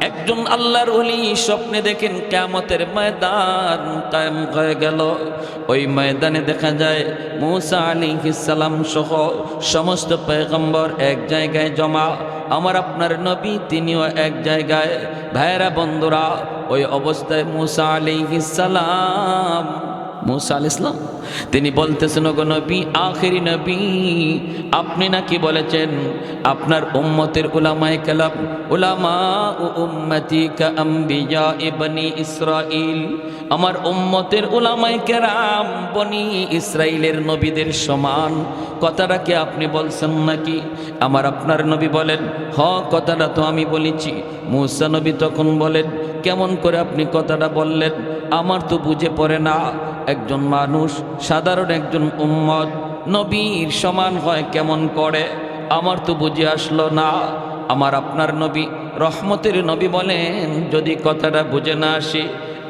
একজন আল্লাহর ওলি স্বপ্নে দেখেন কিয়ামতের ময়দান কায়েম হয়ে গেল। ওই ময়দানে দেখা যায় মূসা আলাইহিস সালাম সহ সমস্ত পয়গম্বর এক জায়গায় জমা, আমার আপনার নবী তিনিও এক জায়গায়। ভাইরা বন্ধুরা, ওই অবস্থায় মূসা আলাইহিস সালাম, মূসা আলাইহিস সালাম তিনি বলতেছেন, ওগো নবী, আখেরি নবী, আপনি নাকি বলেছেন আপনার উম্মতের উলামায়ে কেরাম, উলামা ও উম্মতি কা আম্বিয়া ইবনি ইসরাইল, আমার উম্মতের উলামায়ে কেরাম বনি ইসরাইলের নবীদের সমান। কথাটা কি আপনি বলছেন নাকি? আমার আপনার নবী বলেন, হ, কথাটা তো আমি বলেছি। মূসা নবী তখন বলেন, কেমন করে আপনি কথাটা বললেন? আমার তো বুঝে পড়ে না, একজন মানুষ সাধারণ একজন উম্মত নবীর সমান হয় কেমন করে? আমার তো বুঝে আসলো না। আমার আপনার নবী রহমতের নবী বলেন, যদি কথাটা বুঝে না আসে,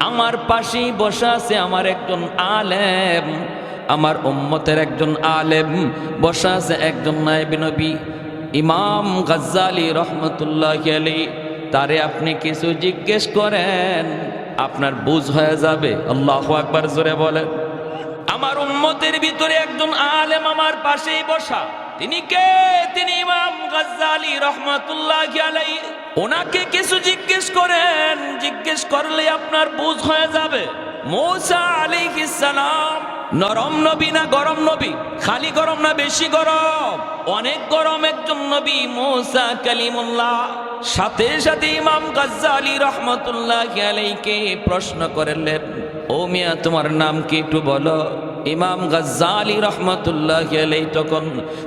আমার পাশেই বসা আছে আমার একজন আলেম, আমার উম্মতের একজন আলেম বসা আছে, একজন নায়েবে নবী ইমাম গাজ্জালী রহমতুল্লাহি আলাইহি, তারে আপনি কিছু জিজ্ঞেস করেন, আপনার বুঝ হয়ে যাবে। আল্লাহু আকবার, জোরে বলেন। আমার উম্মতের ভিতরে একজন আলেম আমার পাশেই বসা, তিনি কে? তিনি ইমাম গাজ্জালী রহমাতুল্লাহি আলাইহি। ওনাকে কিছু জিজ্ঞেস করেন, জিজ্ঞেস করলে আপনার বুঝ হয়ে যাবে। মূসা আলাইহিস সালাম নরম নবী না গরম নবী? খালি গরম না বেশি গরম? অনেক গরম একজন নবী মূসা কালিমুল্লাহ। সাথে সাথে ইমাম গাজ্জালী রহমাতুল্লাহি আলাইহিকে প্রশ্ন করলেন, ও মিয়া, তোমার নাম কি একটু বলো? ইমাম গাজ্জালী রহমাতুল্লাহি আলাইহি তখন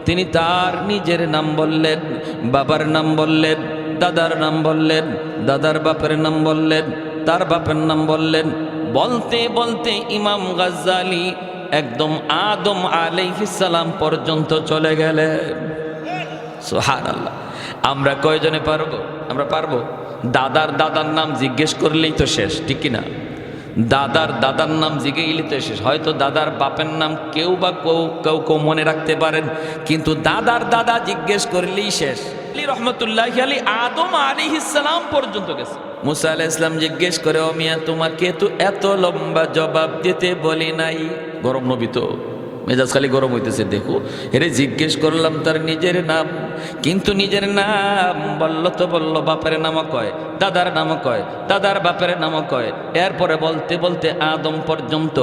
তিনি তার নিজের নাম বললেন, বাবার নাম বললেন, দাদার নাম বললেন, দাদার বাপের নাম বললেন, তার বাপের নাম বললেন। বলতে বলতে ইমাম গাজ্জালী একদম আদম আলাইহিস সালাম পর্যন্ত চলে গেলেন। সুবহানাল্লাহ। আমরা কয়জনে পারবো? আমরা পারবো? দাদার দাদার নাম জিজ্ঞেস করলেই তো শেষ, ঠিক কিনা? দাদার দাদার নাম জিজ্ঞেস তো শেষ। হয়তো দাদার বাপের নাম কেউ বা কেউ কেউ মনে রাখতে পারেন, কিন্তু দাদার দাদা জিজ্ঞেস করলেই শেষ। রহমতুল্লাহি আলাইহি আদম আলাইহিস সালাম পর্যন্ত গেছে। মূসা আলাইহিস সালাম জিজ্ঞেস করে, ও মিয়া, তোমাকে তো এত লম্বা জবাব দিতে বলি নাই। গরম নবী তো, মেজাজ খালি গরম হইতেছে। দেখো, এরে জিজ্ঞেস করলাম তার নিজের নাম, কিন্তু নিজের নাম বললো তো বললো, বাপের নামও কয়, দাদার নামও কয়, দাদার বাপের নামও কয়। এরপরে বলতে বলতে আদম পর্যন্ত।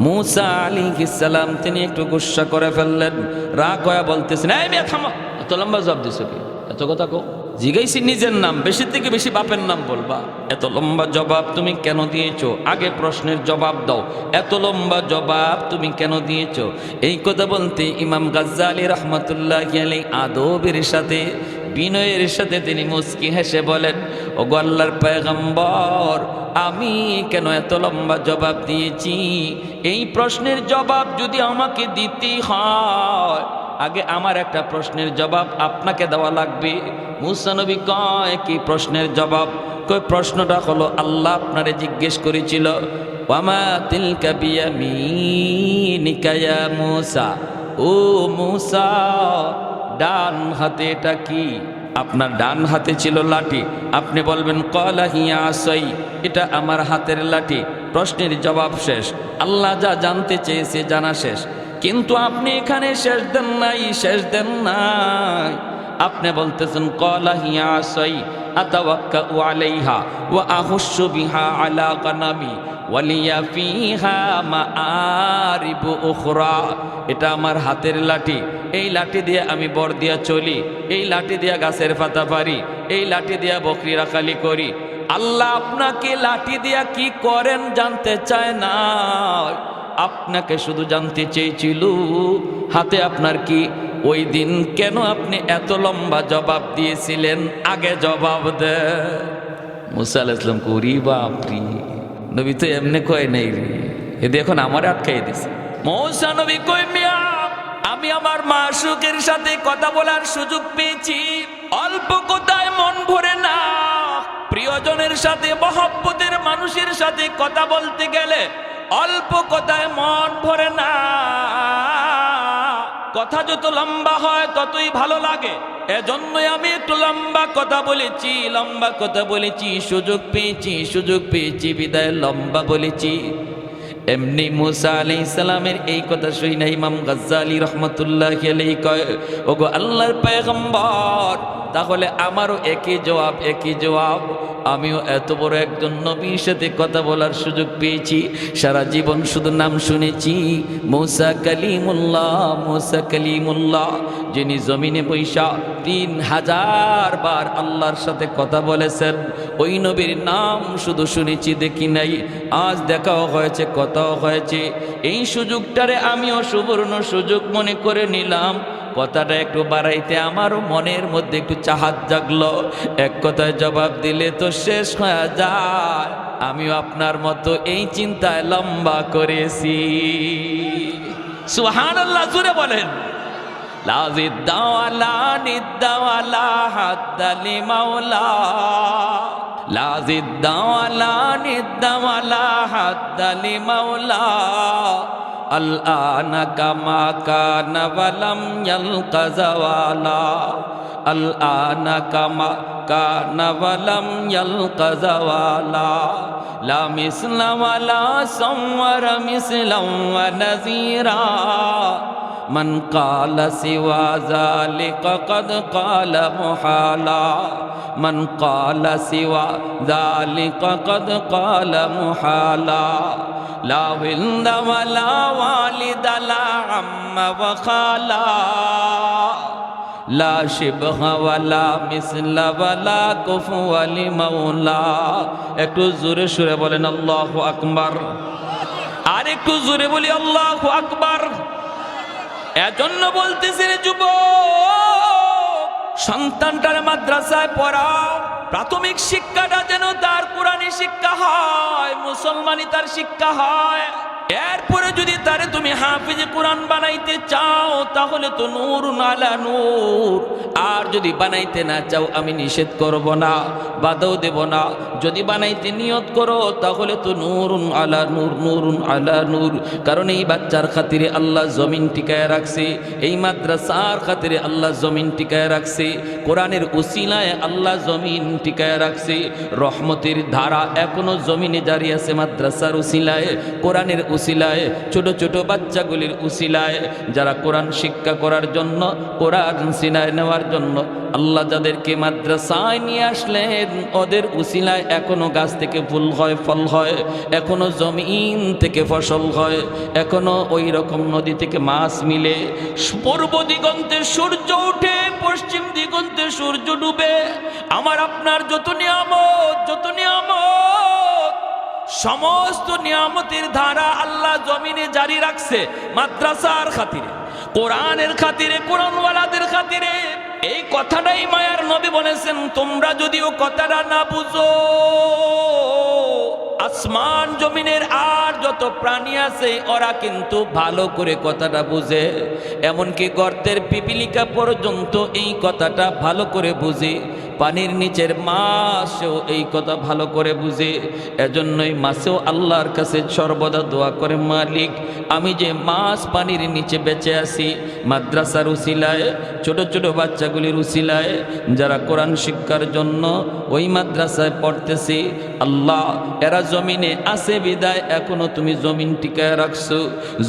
মূসা আলাইহিস সালাম তিনি একটু গুসা করে ফেললেন, রাগ হয়ে বলতেছেন, এই মেয়ে থামো, এত লম্বা জবাব দিছো কি? এত কথা কো, জিগাইছি নিজের নাম, বেশি থেকে বেশি বাপের নাম বলবা, এত লম্বা জবাব তুমি কেন দিয়েছো? আগে প্রশ্নের জবাব দাও, এত লম্বা জবাব তুমি কেন দিয়েছো? এই কথা বলতে ইমাম গাজ্জালী রহমাতুল্লাহি আলাইহি আদবের সাথে, বিনয়ের সাথে তিনি মুস্কি হেসে বলেন, ওগো আল্লাহর পয়গম্বর, আমি কেন এত লম্বা জবাব দিয়েছি? এই প্রশ্নের জবাব যদি আমাকে দিতেই হয়, আগে আমার একটা প্রশ্নের জবাব আপনাকে দেওয়া লাগবে। মূসা নবী কয়, কি প্রশ্নের জবাব? কয়, প্রশ্নটা হলো, আল্লাহ আপনারে জিজ্ঞেস করেছিল, ওয়ামা তিলকা বিয়ামিনিকা ইয়া মূসা, ও মূসা, ডান হাতে এটা কি? আপনার ডান হাতে ছিল লাঠি, আপনি বলবেন ক্বালা হিয়া আসাই, এটা আমার হাতের লাঠি। প্রশ্নের জবাব শেষ, আল্লাহ যা জানতে চেয়েছে জানা শেষ। কিন্তু আপনি এখানে শেষ দেন নাই, শেষ দেন নাই। আপনি বলতেছেন ক্বালা হিয়া আসাই আতাওয়াক্কাউ আলাইহা ওয়া আহুশু বিহা আলা গানামি ওয়ালিয়া ফিহা মাআরিবু উখরা, এটা আমার হাতের লাঠি, এই লাঠি দিয়ে আমি বর দিয়া চলি, এই লাঠি দিয়া গাছের পাতা পারি, এই লাঠি দিয়া বকরি রাখালি করি। আল্লাহ আপনাকে লাঠি দিয়া কি করেন জানতে চায় না, আপনাকে শুধু জানতে চেয়েছিল হাতে আপনার কি? ওই দিন কেন আপনি এত লম্বা জবাব দিয়েছিলেন? আগে জবাব দে। মূসা আলাইহিস সালাম করি বাপরি, নবী তো এমনি কয় নাই রে, এ দেখুন আমার আটকাই দিছে। মূসা নবী কই, মিয়া, আমি আমার মাশূকের সাথে কথা বলার সুযোগ পেয়েছি, অল্প কথায় মন ভরে না। প্রিয়জনের সাথে, মহব্বতের মানুষের সাথে কথা বলতে গেলে অল্প কথায় মন ভরে না। কথা যত লম্বা হয় ততই ভালো লাগে। এজন্যই আমি একটু লম্বা কথা বলেছি, সুযোগ পেয়েছি বিদায় লম্বা বলেছি। এমনি মুসা আলাইহিস সালামের এই কথা শুই না ইমাম গাজ্জালী রাহমাতুল্লাহি আলাইহি কয়, ওগো আল্লাহর পয়গম্বর, তাহলে আমারও একই জবাব। আমিও এত বড় একজন নবীর সাথে কথা বলার সুযোগ পেয়েছি, সারা জীবন শুধু নাম শুনেছি মুসা কালিমুল্লাহ, যিনি জমিনে বৈশা 3000 বার আল্লাহর সাথে কথা বলেছেন। ওই নবীর নাম শুধু শুনেছি, দেখি নাই। আজ দেখাও হয়েছে, কথাও হয়েছে। এই সুযোগটারে আমিও সুবর্ণ সুযোগ মনে করে নিলাম। কথাটা একটু বাড়াইতে আমারও মনের মধ্যে একটু চাহাত জাগলো। এক কথায় জবাব দিলে তো শেষ হয়ে যায়। আমিও আপনার মতো এই চিন্তায় লম্বা করেছি। সুবহানাল্লাহ, জোরে বলেন। লাজিদ্দাওয়ালা নিদ্দাওয়ালা হাদ্দালি মাওলা, লাজিদ্দাওয়ালা নিদ্দাওয়ালা হাদ্দালি মাওলা, আল-আনা কামা কানা ওয়ালাম ইয়ালকা জাওয়ালা, আল-আনা কামা কানা ওয়ালাম ইয়ালকা জাওয়ালা, লা মিসলা ওয়ালা সাওয়ারা মিসলাম ওয়া নাযীরা, মান ক্বালা সিওয়া যালিকা ক্বাদ ক্বালা মুহালা, মান ক্বালা সিওয়া যালিকা ক্বাদ ক্বালা মুহালা, লা ওয়ালদা ওয়ালা ওয়ালিদা লা আম্মা ওয়া খালা, লা শিবহা ওয়ালা মিসলা ওয়ালা কুফুয়া লিমাওলা। একটু জোরে সুরে বলেন আল্লাহু আকবার। আর একটু জোরে বলি আল্লাহু আকবার। এজন্য বলতেছি রে যুবক, সন্তানটার মাদ্রাসায় পড়াও। প্রাথমিক শিক্ষাটা যেন তার কোরআনী শিক্ষা হয়, মুসলমানি তার শিক্ষা হয়। এরপরে যদি তারে তুমি হাফিজে কোরআন বানাইতে চাও, তাহলে তো নূরুন আলা নূর। আর যদি বানাইতে না চাও, আমি নিষেধ করব না, বাধাও দেব না। যদি বানাইতে নিয়ত করো, তাহলে তো নূরুন আলা নূর, নূরুন আলা নূর। কারণ এই বাচ্চার খাতিরে আল্লাহ জমিন টিকায় রাখছে, এই মাদ্রাসার খাতিরে আল্লাহ জমিন টিকায় রাখছে, কোরআনের উসিলায় আল্লাহ জমিন টিকায় রাখছে। রহমতের ধারা এখনো জমিনে জারি আছে মাদ্রাসার উসিলায়, কোরআনের উসিলায়, ছোট ছোট বাচ্চাগুলির উসিলায়, যারা কোরআন শিক্ষা করার জন্য, কোরআন সিনায় নেওয়ার জন্য আল্লাহ যাদেরকে মাদ্রাসায় নিয়ে আসলেন, ওদের উসিলায় এখনো গাছ থেকে ফুল হয়, ফল হয়, এখনো জমিন থেকে ফসল হয়, এখনো ওই রকম নদী থেকে মাছ মিলে। পূর্ব দিগন্তে সূর্য উঠে, পশ্চিম দিগন্তে সূর্য ডুবে। আমার আপনার যত নিয়ামত, সমস্ত নিয়ামতের ধারা আল্লাহ জমিনে জারি রাখছে মাদ্রাসার খাতিরে, কোরআনের খাতিরে, কোরআনওয়ালাদের খাতিরে। এই কথাটাই মায়ার নবী বলেছেন, তোমরা যদিও কথাটা না বুঝো, আসমান জমিনের আর যত প্রাণী আছে ওরা কিন্তু ভালো করে কথাটা বুঝে। এমনকি গর্তের পিপিলিকা পর্যন্ত এই কথাটা ভালো করে বুঝে। পানির নিচের মাছও এই কথা ভালো করে বুঝে। এজন্যই মাছেও আল্লাহর কাছে সর্বদা দোয়া করে, মালিক আমি যে মাছ পানির নিচে বেঁচে আছি, মাদ্রাসার উসিলায়, ছোট ছোট বাচ্চাগুলির উসিলায়, যারা কোরআন শিক্ষার জন্য ওই মাদ্রাসায় পড়তেছি, আল্লাহ এরা জমিনে আছে বিদায় এখনো তুমি জমিন টিকায় রাখছো।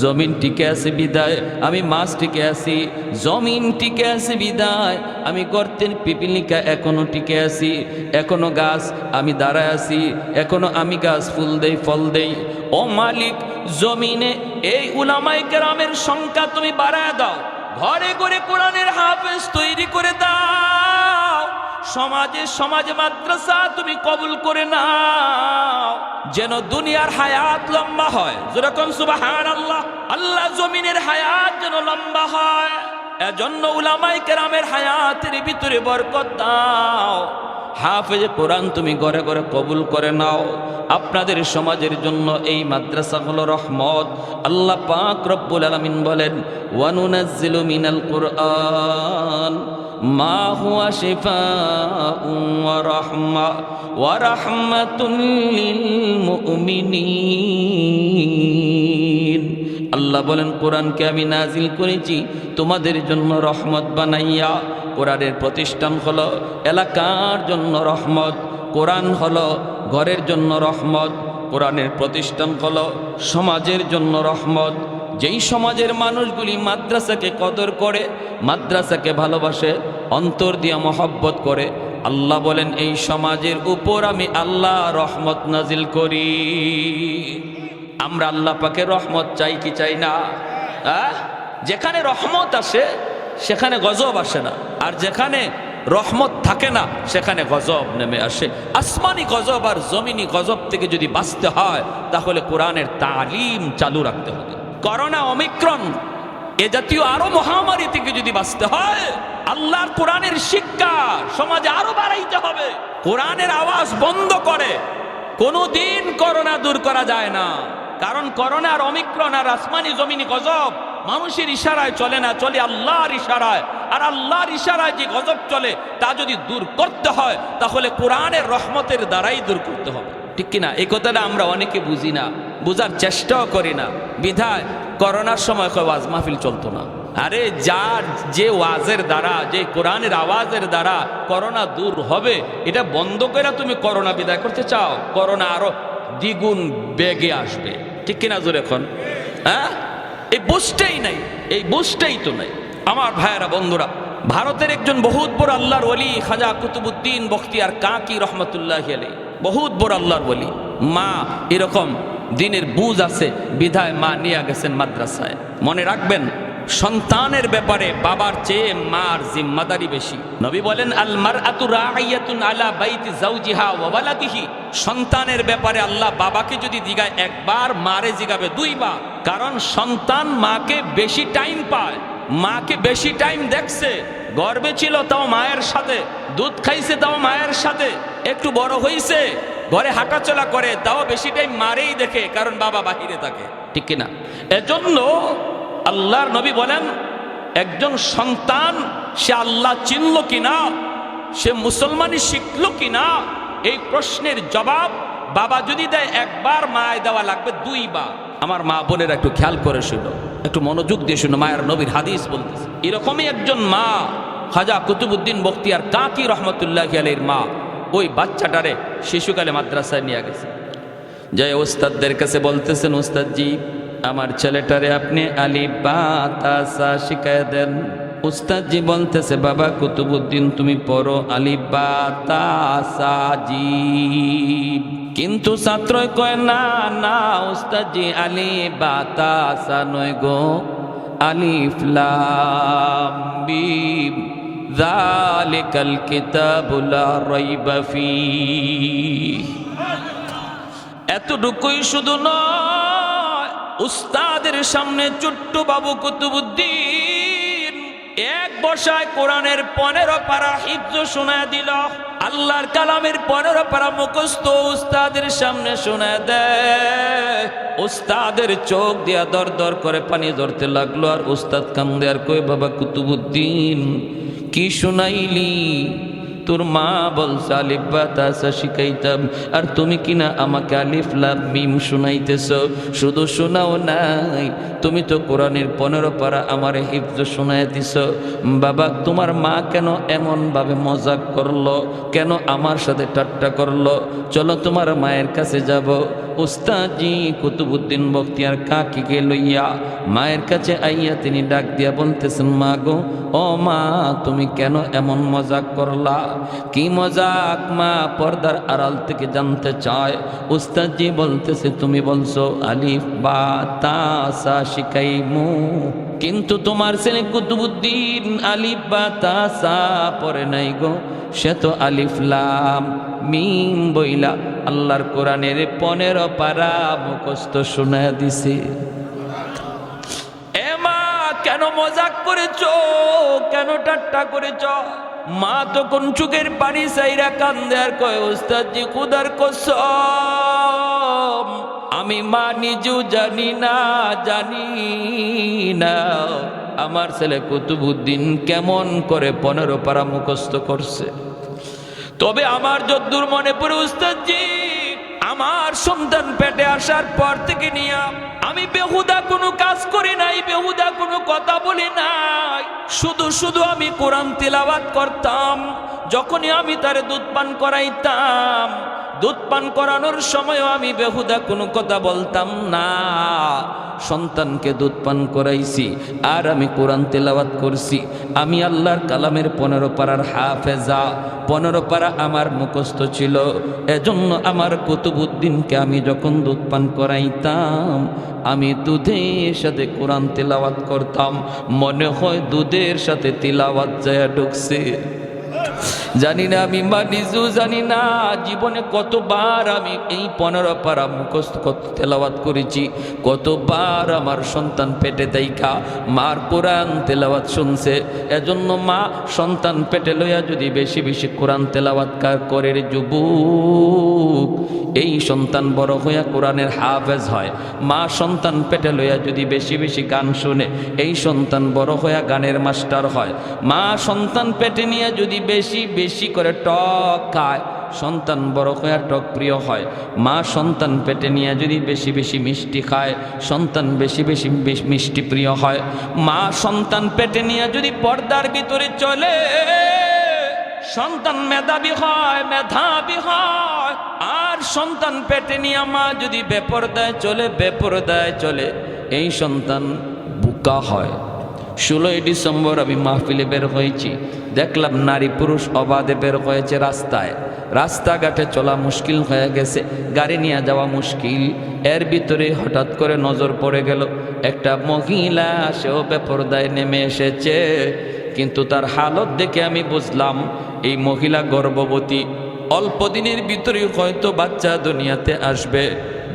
জমিন টিকে আছে বিদায় আমি মাছ টিকে আছি, জমিন টিকে আছে বিদায় আমি গর্তের পিপিলিকা এখনো টিকে আছি, এখনো গাছ আমি দাঁড়ায় আছি, এখনো আমি গাছ ফুল দেই, ফল দেই। ও মালিক, জমিনে এই উলামায়ে কেরামের সংখ্যা তুমি বাড়ায় দাও, ঘরে ঘরে কোরআনের হাফেজ তৈরি করে দাও, সমাজে মাদ্রাসা তুমি কবুল করে নাও, যেন দুনিয়ার হায়াত লম্বা হয়। যেরকম সুবহানাল্লাহ, আল্লাহ জমিনের হায়াত যেন লম্বা হয়। এজন্য উলামায়ে কেরামের হায়াতের ভিতরে বরকত দাও। হাফেজ কোরআন তুমি ঘরে ঘরে কবুল করে নাও। আপনাদের সমাজের জন্য এই মাদ্রাসা হলো রহমত। আল্লাহ পাক রব্বুল আলামিন বলেন, ওয়া নুনাজ্জিলু মিনাল কুরআন মা হুয়া শিফাউন ওয়া রাহমাতুন লিল মুমিনিন। আল্লাহ বলেন কোরআনকে আমি নাজিল করেছি তোমাদের জন্য রহমত বানাইয়া। কোরআনের প্রতিষ্ঠান হলো এলাকার জন্য রহমত, কোরআন হলো ঘরের জন্য রহমত, কোরআনের প্রতিষ্ঠান হলো সমাজের জন্য রহমত। যেই সমাজের মানুষগুলি মাদ্রাসাকে কদর করে, মাদ্রাসাকে ভালোবাসে, অন্তর দিয়া মহব্বত করে, আল্লাহ বলেন এই সমাজের উপর আমি আল্লাহ রহমত নাজিল করি। আমরা আল্লাহ পাকের রহমত চাই কি চাই না? যেখানে রহমত আসে সেখানে গজব আসে না, আর যেখানে রহমত থাকে না সেখানে গজব নেমে আসে। আসমানি গজব আর জমিনি গজব থেকে যদি বাঁচতে হয় তাহলে কোরআনের তালিম চালু রাখতে হবে। করোনা, ওমিক্রন এ জাতীয় আরো মহামারী থেকে যদি বাঁচতে হয় আল্লাহর কোরআনের শিক্ষা সমাজে আরো বাড়াইতে হবে। কোরআনের আওয়াজ বন্ধ করে কোনোদিন করোনা দূর করা যায় না, কারণ করোনা আর ওমিক্রন আর আসমানি জমিনি গজব মানুষের ইশারায় চলে না, চলে আল্লাহর ইশারায়। আর আল্লাহর ইশারায় যে গজব চলে তা যদি দূর করতে হয় তাহলে কোরআনের রহমতের দ্বারাই দূর করতে হবে, ঠিক কিনা? এই কথাটা আমরা অনেকে বুঝি না, বুঝার চেষ্টাও করি না। বিধায় করোনার সময় ওয়াজ মাহফিল চলতো না। আরে যার যে ওয়াজের দ্বারা, যে কোরআনের আওয়াজের দ্বারা করোনা দূর হবে, এটা বন্ধ করে তুমি করোনা বিদায় করতে চাও, করোনা আরো দ্বিগুণ বেগে আসবে, ঠিক কিনা? জোর এখন এই বুঝতেই নাই, এই বুঝতেই তো নাই। আমার ভাইয়েরা, বন্ধুরা, ভারতের একজন বহুত বড় আল্লাহর ওলি খাজা কুতুবউদ্দিন বখতিয়ার কাকি রহমতুল্লাহি আলাইহি, বহুত বড় আল্লাহর ওলি। মা এরকম দিনের বুঝ আছে বিধায় মা নিয়ে গেছেন মাদ্রাসায়। মনে রাখবেন, সন্তানের ব্যাপারে বাবার চেয়ে মার জিম্মাদারি বেশি। নবী বলেন আল মারআতু রাইয়াতুন আলা বাইতি যাওজিহা ওয়া ওয়ালাদিহি। সন্তানের ব্যাপারে আল্লাহ বাবাকে যদি জিগায় একবার, মারে জিগাবে দুইবার, কারণ সন্তান মাকে বেশি টাইম পায়, মাকে বেশি টাইম দেখছে, গর্বে ছিল তাও মায়ের সাথে, দুধ খাইছে তাও মায়ের সাথে, একটু বড় হইছে ঘরে হাঁটাচলা করে তাও বেশি টাইম মারেই দেখে, কারণ বাবা বাহিরে থাকে, ঠিক কিনা? এজন্য আল্লাহর নবী বলেন একজন সন্তান সে আল্লাহ চিনল কিনা, সে মুসলমানি শিখলো কিনা, এই প্রশ্নের জবাব বাবা যদি দেয় একবার, মায় দেওয়া লাগবে দুইবার। আমার মা বোনেরা একটু খেয়াল করে শুনো, একটু মনোযোগ দিয়ে শুনো, মায়ের নবীর হাদিস বলতেছে। এরকমই একজন মা খাজা কুতুবউদ্দিন বখতিয়ার কাকি রহমতুল্লাহি আলাইহির মা ওই বাচ্চাটারে শিশুকালে মাদ্রাসায় নিয়ে গেছে, যে ওস্তাদদের কাছে বলতেছেন, ওস্তাদজি আমার ছেলেটারে আপনি আলিফ বা তা সা শিখায় দেন। উস্তাদজি বলতেছে, বাবা কুতুবউদ্দিন তুমি পড়ো আলিফ বা তা সা জিম। কিন্তু ছাত্র কয় না না উস্তাদজি, আলিফ বা তা সা নয় গো, আলিফ লাম মিম যালিকাল কিতাবু লা রাইবা ফীহ। এতটুকুই শুধু নয়, উস্তাদের সামনে ছোট্ট বাবু কুতুবউদ্দিন এক বসায় কোরআনের 15 পারা হিফজ শোনায় দিল। আল্লাহর কালামের 15 পারা মুখস্থ উস্তাদের সামনে শোনায় দেয়। উস্তাদের চোখ দিয়া দর দর করে পানি ধরতে লাগলো, আর উস্তাদ কান্দে আর কই, বাবা কুতুবউদ্দিন কি শোনাইলি? তোর মা বলছে আলিফ বা তা সা শিখাইতাম, আর তুমি কিনা আমাকে আলিফ লাম মিম শুনাইতেছ। শুধু শোনাও নাই, তুমি তো কোরআনের 15 পারা আমার হিফজ শোনাই দিছ। বাবা তোমার মা কেন এমন ভাবে মজাক করলো, কেন আমার সাথে ঠাট্টা করলো? চলো তোমার মায়ের কাছে যাব। উস্তাদজি কুতুবউদ্দিন বখতিয়ার কাকিকে লইয়া মায়ের কাছে আইয়া তিনি ডাক দিয়া বলতেছেন, মা গো, ও মা তুমি কেন এমন মজাক করলা? কি মজাক মা? পর্দার আড়াল থেকে জানতে চায়। উস্তাদজি বলতেছে, তুমি বলছো আলিফ বা তা সা শিখাইমু, কিন্তু তোমার ছেলে কুতুবউদ্দিন আলিফ বা তা সা পড়ে নাই গো, সে তো আলিফ লাম মিম বইলা আল্লাহর কোরআনের 15 পারা মুখস্থ শোনায় দিছে। এ মা কেন মজাক করেছো, কেন ঠাট্টা করেছো? মা তখন চোখের পানি চাইরা কান্দে আর কয়, উস্তাদজি খুদার কসম আমি মা নিজেও জানি না আমার ছেলে কুতুবউদ্দিন কেমন করে 15 পারা মুখস্থ করছে। তবে আমার যদ্দূর মনে পড়ে উস্তাদজি, আমার সন্তান পেটে আসার পর থেকে নিয়ে আমি বেহুদা কোনো কাজ করি নাই, বেহুদা কোনো কথা বলি নাই, শুধু শুধু আমি কোরআন তিলাওয়াত করতাম। যখনই আমি তারে দুধ পান করাইতাম, দুধ পান করানোর সময়ও আমি বেহুদা কোনো কথা বলতাম না। সন্তানকে দুধ পান করাইছি আর আমি কোরআন তেলাওয়াত করছি। আমি আল্লাহর কালামের 15 পারার হাফেজা, 15 পারা আমার মুখস্থ ছিল। এজন্য আমার কুতুবউদ্দিনকে আমি যখন দুধ পান করাইতাম, আমি দুধের সাথে কোরআন তেলাওয়াত করতাম। মনে হয় দুধের সাথে তিলাওয়াত যায় ঢুকছে। জানি না, আমি নিজেও জানি না জীবনে কতবার আমি এই 15 পারা মুখস্থ তেলাওয়াত করেছি, কতবার আমার সন্তান পেটে দেইখা মার কোরআন তেলাওয়াত শুনছে। এজন্য মা সন্তান পেটে লইয়া যদি বেশি বেশি কোরআন তেলাওয়াত করে রে যুবক, এই সন্তান বড় হইয়া কোরআনের হাফেজ হয়। মা সন্তান পেটে লইয়া যদি বেশি বেশি গান শুনে, এই সন্তান বড় হইয়া গানের মাস্টার হয়। মা সন্তান পেটে নিয়ে যদি বেশি বেশি করে টক খায়, সন্তান বড় হইয়া টক প্রিয় হয়। মা সন্তান পেটে নিয়ে যদি বেশি বেশি মিষ্টি খায়, সন্তান বেশি বেশি মিষ্টি প্রিয় হয়। মা সন্তান পেটে নিয়ে যদি পর্দার ভিতরে চলে, সন্তান মেধাবী হয়, মেধাবী হয়। আর সন্তান পেটে নিয়ে মা যদি বেপরদায় চলে, বেপরদায় চলে, এই সন্তান বোকা হয়। 16ই ডিসেম্বর আমি মাহফিলে বের হয়েছি, দেখলাম নারী পুরুষ অবাধে বের হয়েছে রাস্তায়। রাস্তাঘাটে চলা মুশকিল হয়ে গেছে, গাড়ি নিয়ে যাওয়া মুশকিল। এর ভিতরে হঠাৎ করে নজর পড়ে গেল একটা মহিলা, সেও বেপরদায় নেমে এসেছে। কিন্তু তার হালত দেখে আমি বুঝলাম এই মহিলা গর্ভবতী, অল্প দিনের ভিতরে হয়তো বাচ্চা দুনিয়াতে আসবে।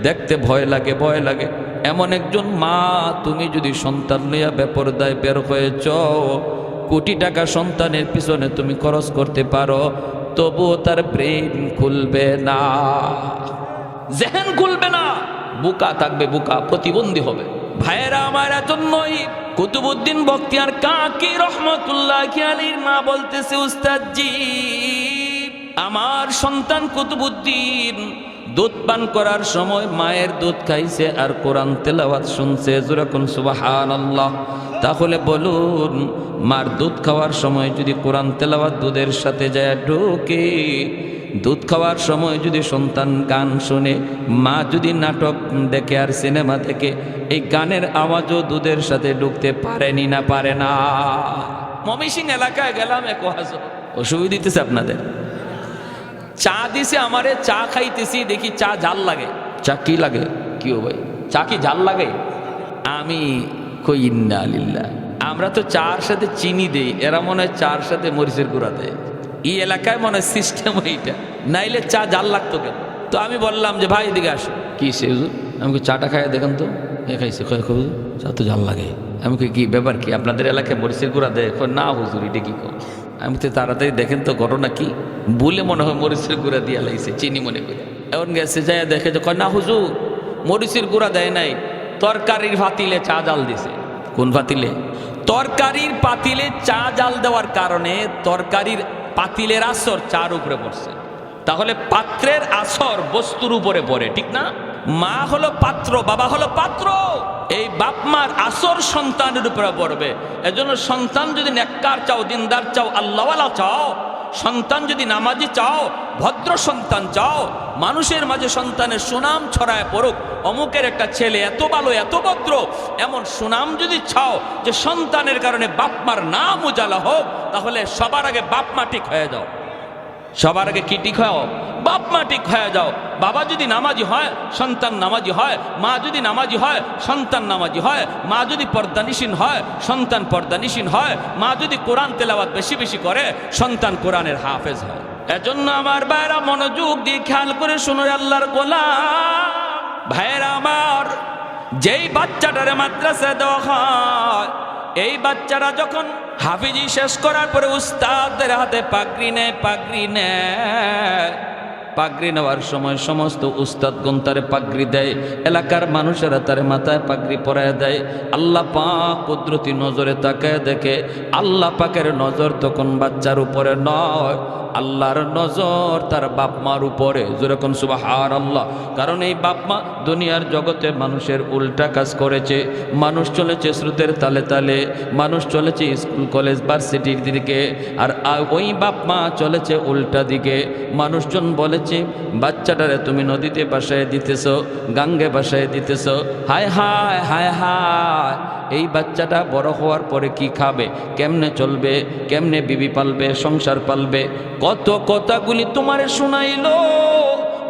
দেখতে ভয় লাগে, ভয় লাগে। এমন একজন মা, তুমি যদি সন্তান লইয়া বেপরদায় বের হয়েছ, কোটি টাকা সন্তানের পিছনে তুমি খরচ করতে পারো, তবুও তার ব্রেন খুলবে না, জেহেন খুলবে না, বোকা থাকবে, বোকা, প্রতিবন্ধী হবে। ভাইয়েরা আমার, এজন্যই কুতুবউদ্দিন বখতিয়ার কাকি রহমতুল্লাহি আলাইহির মা বলতেছে, উস্তাদজি আমার সন্তান কুতুবউদ্দিন দুধ পান করার সময় মায়ের দুধ খাইছে আর কোরআন তেলাওয়াত শুনছে। যেরকম সুবহানাল্লাহ। তাহলে বলুন, মার দুধ খাওয়ার সময় যদি কোরআন তেলাওয়াত দুধের সাথে যায় ঢোকে, দুধ খাওয়ার সময় যদি সন্তান গান শুনে, মা যদি নাটক দেখে আর সিনেমা দেখে, এই গানের আওয়াজও দুধের সাথে ঢুকতে পারেনি না, পারে না। ময়মনসিংহ এলাকায় গেলাম, এক অসুবিধা দিতেছে আপনাদের। চা দিছে আমারে, চা খাইতেছি, দেখি চা জাল লাগে। চা কি লাগে? কি ও ভাই, চা কি জাল লাগে? আমি কই ইন্না লিল্লাহ। আমরা তো চার সাথে চিনি দেই, এরা মনে হয় চার সাথে মরিচের গুঁড়া দেয়। এই এলাকায় মনে হয় সিস্টেম এইটা, নাইলে চা জাল লাগতো কেন? তো আমি বললাম যে ভাই এদিকে আসো। কি সে হুজুর? আমি চাটা খাইয়া দেখেন তো। এ খাইছে, হুজুর চা তো জাল লাগে। আমি কি ব্যাপার কি, আপনাদের এলাকায় মরিচের গুঁড়া দেয়? না হুজুর, এটা কি কর? আমি তো তাড়াতাড়ি দেখেন তো ঘটনা কি, বলে মনে হয় মরিচের গুঁড়া দিয়া লাগছে, চিনি মনে করে। এমন গেছে যাই দেখে যে, না হুজুর মরিচের গুঁড়া দেয় নাই, তরকারির পাতিলে চা জাল দিছে। কোন পাতিলে? তরকারির পাতিলে চা জাল দেওয়ার কারণে তরকারির পাতিলের আসর চার উপরে পড়ছে। তাহলে পাত্রের আসর বস্তুর উপরে পড়ে, ঠিক না? মা হলো পাত্র, বাবা হলো পাত্র। এই বাপ মার আসর সন্তানের উপরে পড়বে। এজন্য সন্তান যদি নেককার চাও, দিনদার চাও, আল্লাহওয়ালা চাও, সন্তান যদি নামাজি চাও, ভদ্র সন্তান চাও, মানুষের মাঝে সন্তানের সুনাম ছড়ায় পড়ুক, অমুকের একটা ছেলে এত ভালো, এত ভদ্র, এমন সুনাম যদি চাও যে সন্তানের কারণে বাপ মার নাম উজালা হোক, তাহলে সবার আগে বাপ মা ঠিক হয়ে যাও। সবার আগে কি ঠিক হয়? বাপ মা ঠিক হয়ে যাও। বাবা যদি নামাজি হয়, সন্তান নামাজি হয়। মা যদি নামাজি হয়, সন্তান নামাজি হয়। মা যদি পর্দানিসীন হয়, সন্তান পর্দানিসীন হয়। মা যদি কোরআন তেলাওয়াত বেশি বেশি করে, সন্তান কোরআনের হাফেজ হয়। এজন্য আমার ভাইরা মনোযোগ দিয়ে খেয়াল করে শুনো, আল্লাহর গোলাম ভাইরা আমার, যেই বাচ্চাটারে মাদ্রাসায় দেওয়া হয়, এই বাচ্চারা যখন হাফিজি শেষ করার পরে উস্তাদের হাতে পাগড়ি নেয়, পাগড়ি নেওয়ার সময় সমস্ত উস্তাদগণ তারে পাগড়ি দেয়, এলাকার মানুষেরা তারে মাথায় পাগড়ি পরায় দেয়। আল্লাহ পাক কুদরতি নজরে তাকায় দেখে, আল্লাহ পাকের নজর তখন বাচ্চার উপরে নয়, আল্লাহর নজর তার বাপ মার উপরে, যেরকম সুবহানাল্লাহ। কারণ এই বাপ মা দুনিয়ার জগতে মানুষের উল্টা কাজ করেছে। মানুষ চলেছে স্রোতের তালে তালে, মানুষ চলেছে স্কুল কলেজ ভার্সিটির দিকে, আর ওই বাপ মা চলেছে উল্টা দিকে। মানুষজন বলেছে বাচ্চাটারে তুমি নদীতে ভাসায় দিতেছ, গাঙ্গে ভাসায় দিতেছ। হায় হায় হায় হায়, এই বাচ্চাটা বড় হওয়ার পরে কি খাবে, কেমনে চলবে, কেমনে বিবি পালবে, সংসার পালবে, কত কথাগুলি তোমারে শোনাইলো।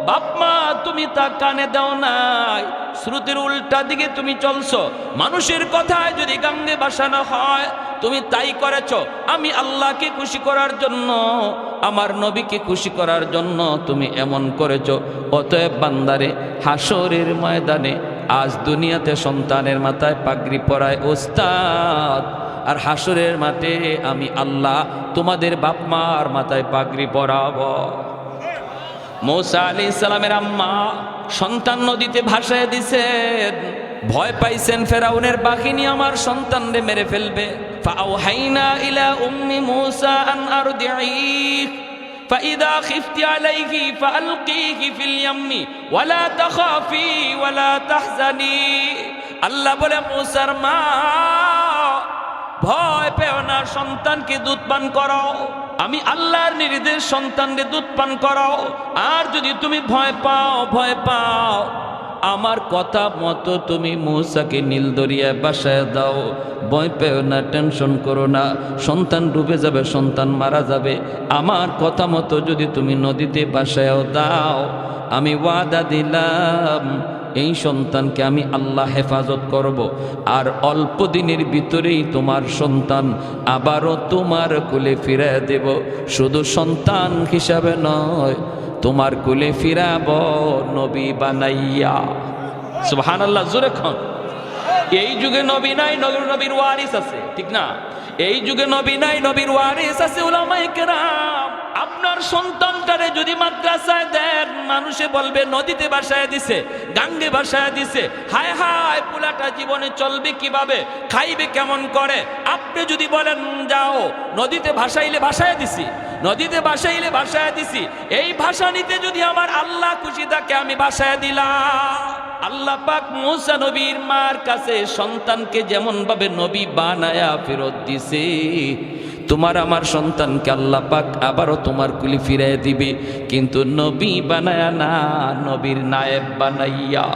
বাপমা তুমি তা কানে দাও নাই, শ্রুতির উল্টা দিকে তুমি চলছো। মানুষের কথায় যদি গাঙ্গে ভাসানো হয় তুমি তাই করেছ। আমি আল্লাহকে খুশি করার জন্য, আমার নবীকে খুশি করার জন্য তুমি এমন করেছ। অতএব বান্দারে, হাসরের ময়দানে আজ দুনিয়াতে সন্তানের মাথায় পাগড়ি পরায় ওস্তাদ, আর হাসরের মাঠে আমি আল্লাহ তোমাদের বাপ মার মাথায় পাগড়ি পরাবো। মূসা আলাইহিস সালামের আম্মা সন্তান নদীতে ভাসায় দিছেন, ভয় পাইছেন ফেরাউনের বাহিনী আমার সন্তানরে মেরে ফেলবে। ফাআওহাইনা ইলা উম্মি মূসা আন আরদিঈহ ফাইদা খিফতি আলাইহি ফাআলকিহি ফিল ইয়াম্মি ওয়ালা তাখাফি ওয়ালা তাহজানি। আল্লাহ বলে মূসার মা, ভয় পেও না, সন্তানকে দুধ পান করাও। আমি আল্লাহর নির্দেশ, সন্তানকে দুধ পান করাও। আর যদি তুমি ভয় পাও, আমার কথা মতো তুমি মূসাকে নীল দরিয়ায় ভাসায় দাও। ভয় পেও না, টেনশন করো না, সন্তান ডুবে যাবে, সন্তান মারা যাবে। আমার কথা মতো যদি তুমি নদীতে ভাসায় দাও, আমি ওয়াদা দিলাম এই সন্তানকে আমি আল্লাহ হেফাজত করব। আর অল্প দিনের ভিতরেই তোমার সন্তান আবারও তোমার কোলে ফিরিয়ে দেব। শুধু সন্তান হিসাবে নয়, তোমার কোলে ফিরাব নবী বানাইয়া। সুবহানাল্লাহ, জোরে খান। এই যুগে নবী নাই, নবীর ওয়ারিস আছে, ঠিক না? এই যুগে নবী নাই, নবীর ওয়ারিস আছে উলামায়ে কেরাম। আপনার সন্তানটারে যদি মাদ্রাসায় দেন, মানুষে বলবে নদীতে ভাসায় দিছে, গাঙ্গে ভাসায় দিছে। হায় হায়, পোলাটা জীবনে চলবে কিভাবে, খাইবে কেমন করে? আপনি যদি বলেন যাও নদীতে ভাসাইলে ভাসায় দিছি, নদীতে ভাসাইলে ভাসায় দিছি, এই ভাষা নিতে যদি আমার আল্লাহ খুশি থাকে আমি ভাসায় দিলাম। আল্লাহ পাক মূসা নবীর মার কাছে সন্তানকে যেমন ভাবে নবী বানায়া ফেরত দিছে, তোমার আমার সন্তানকে আল্লাহ পাক আবারও তোমার কুলি ফিরিয়ে দিবে, কিন্তু নবী বানায়া না, নবীর নায়েব বানাইয়া।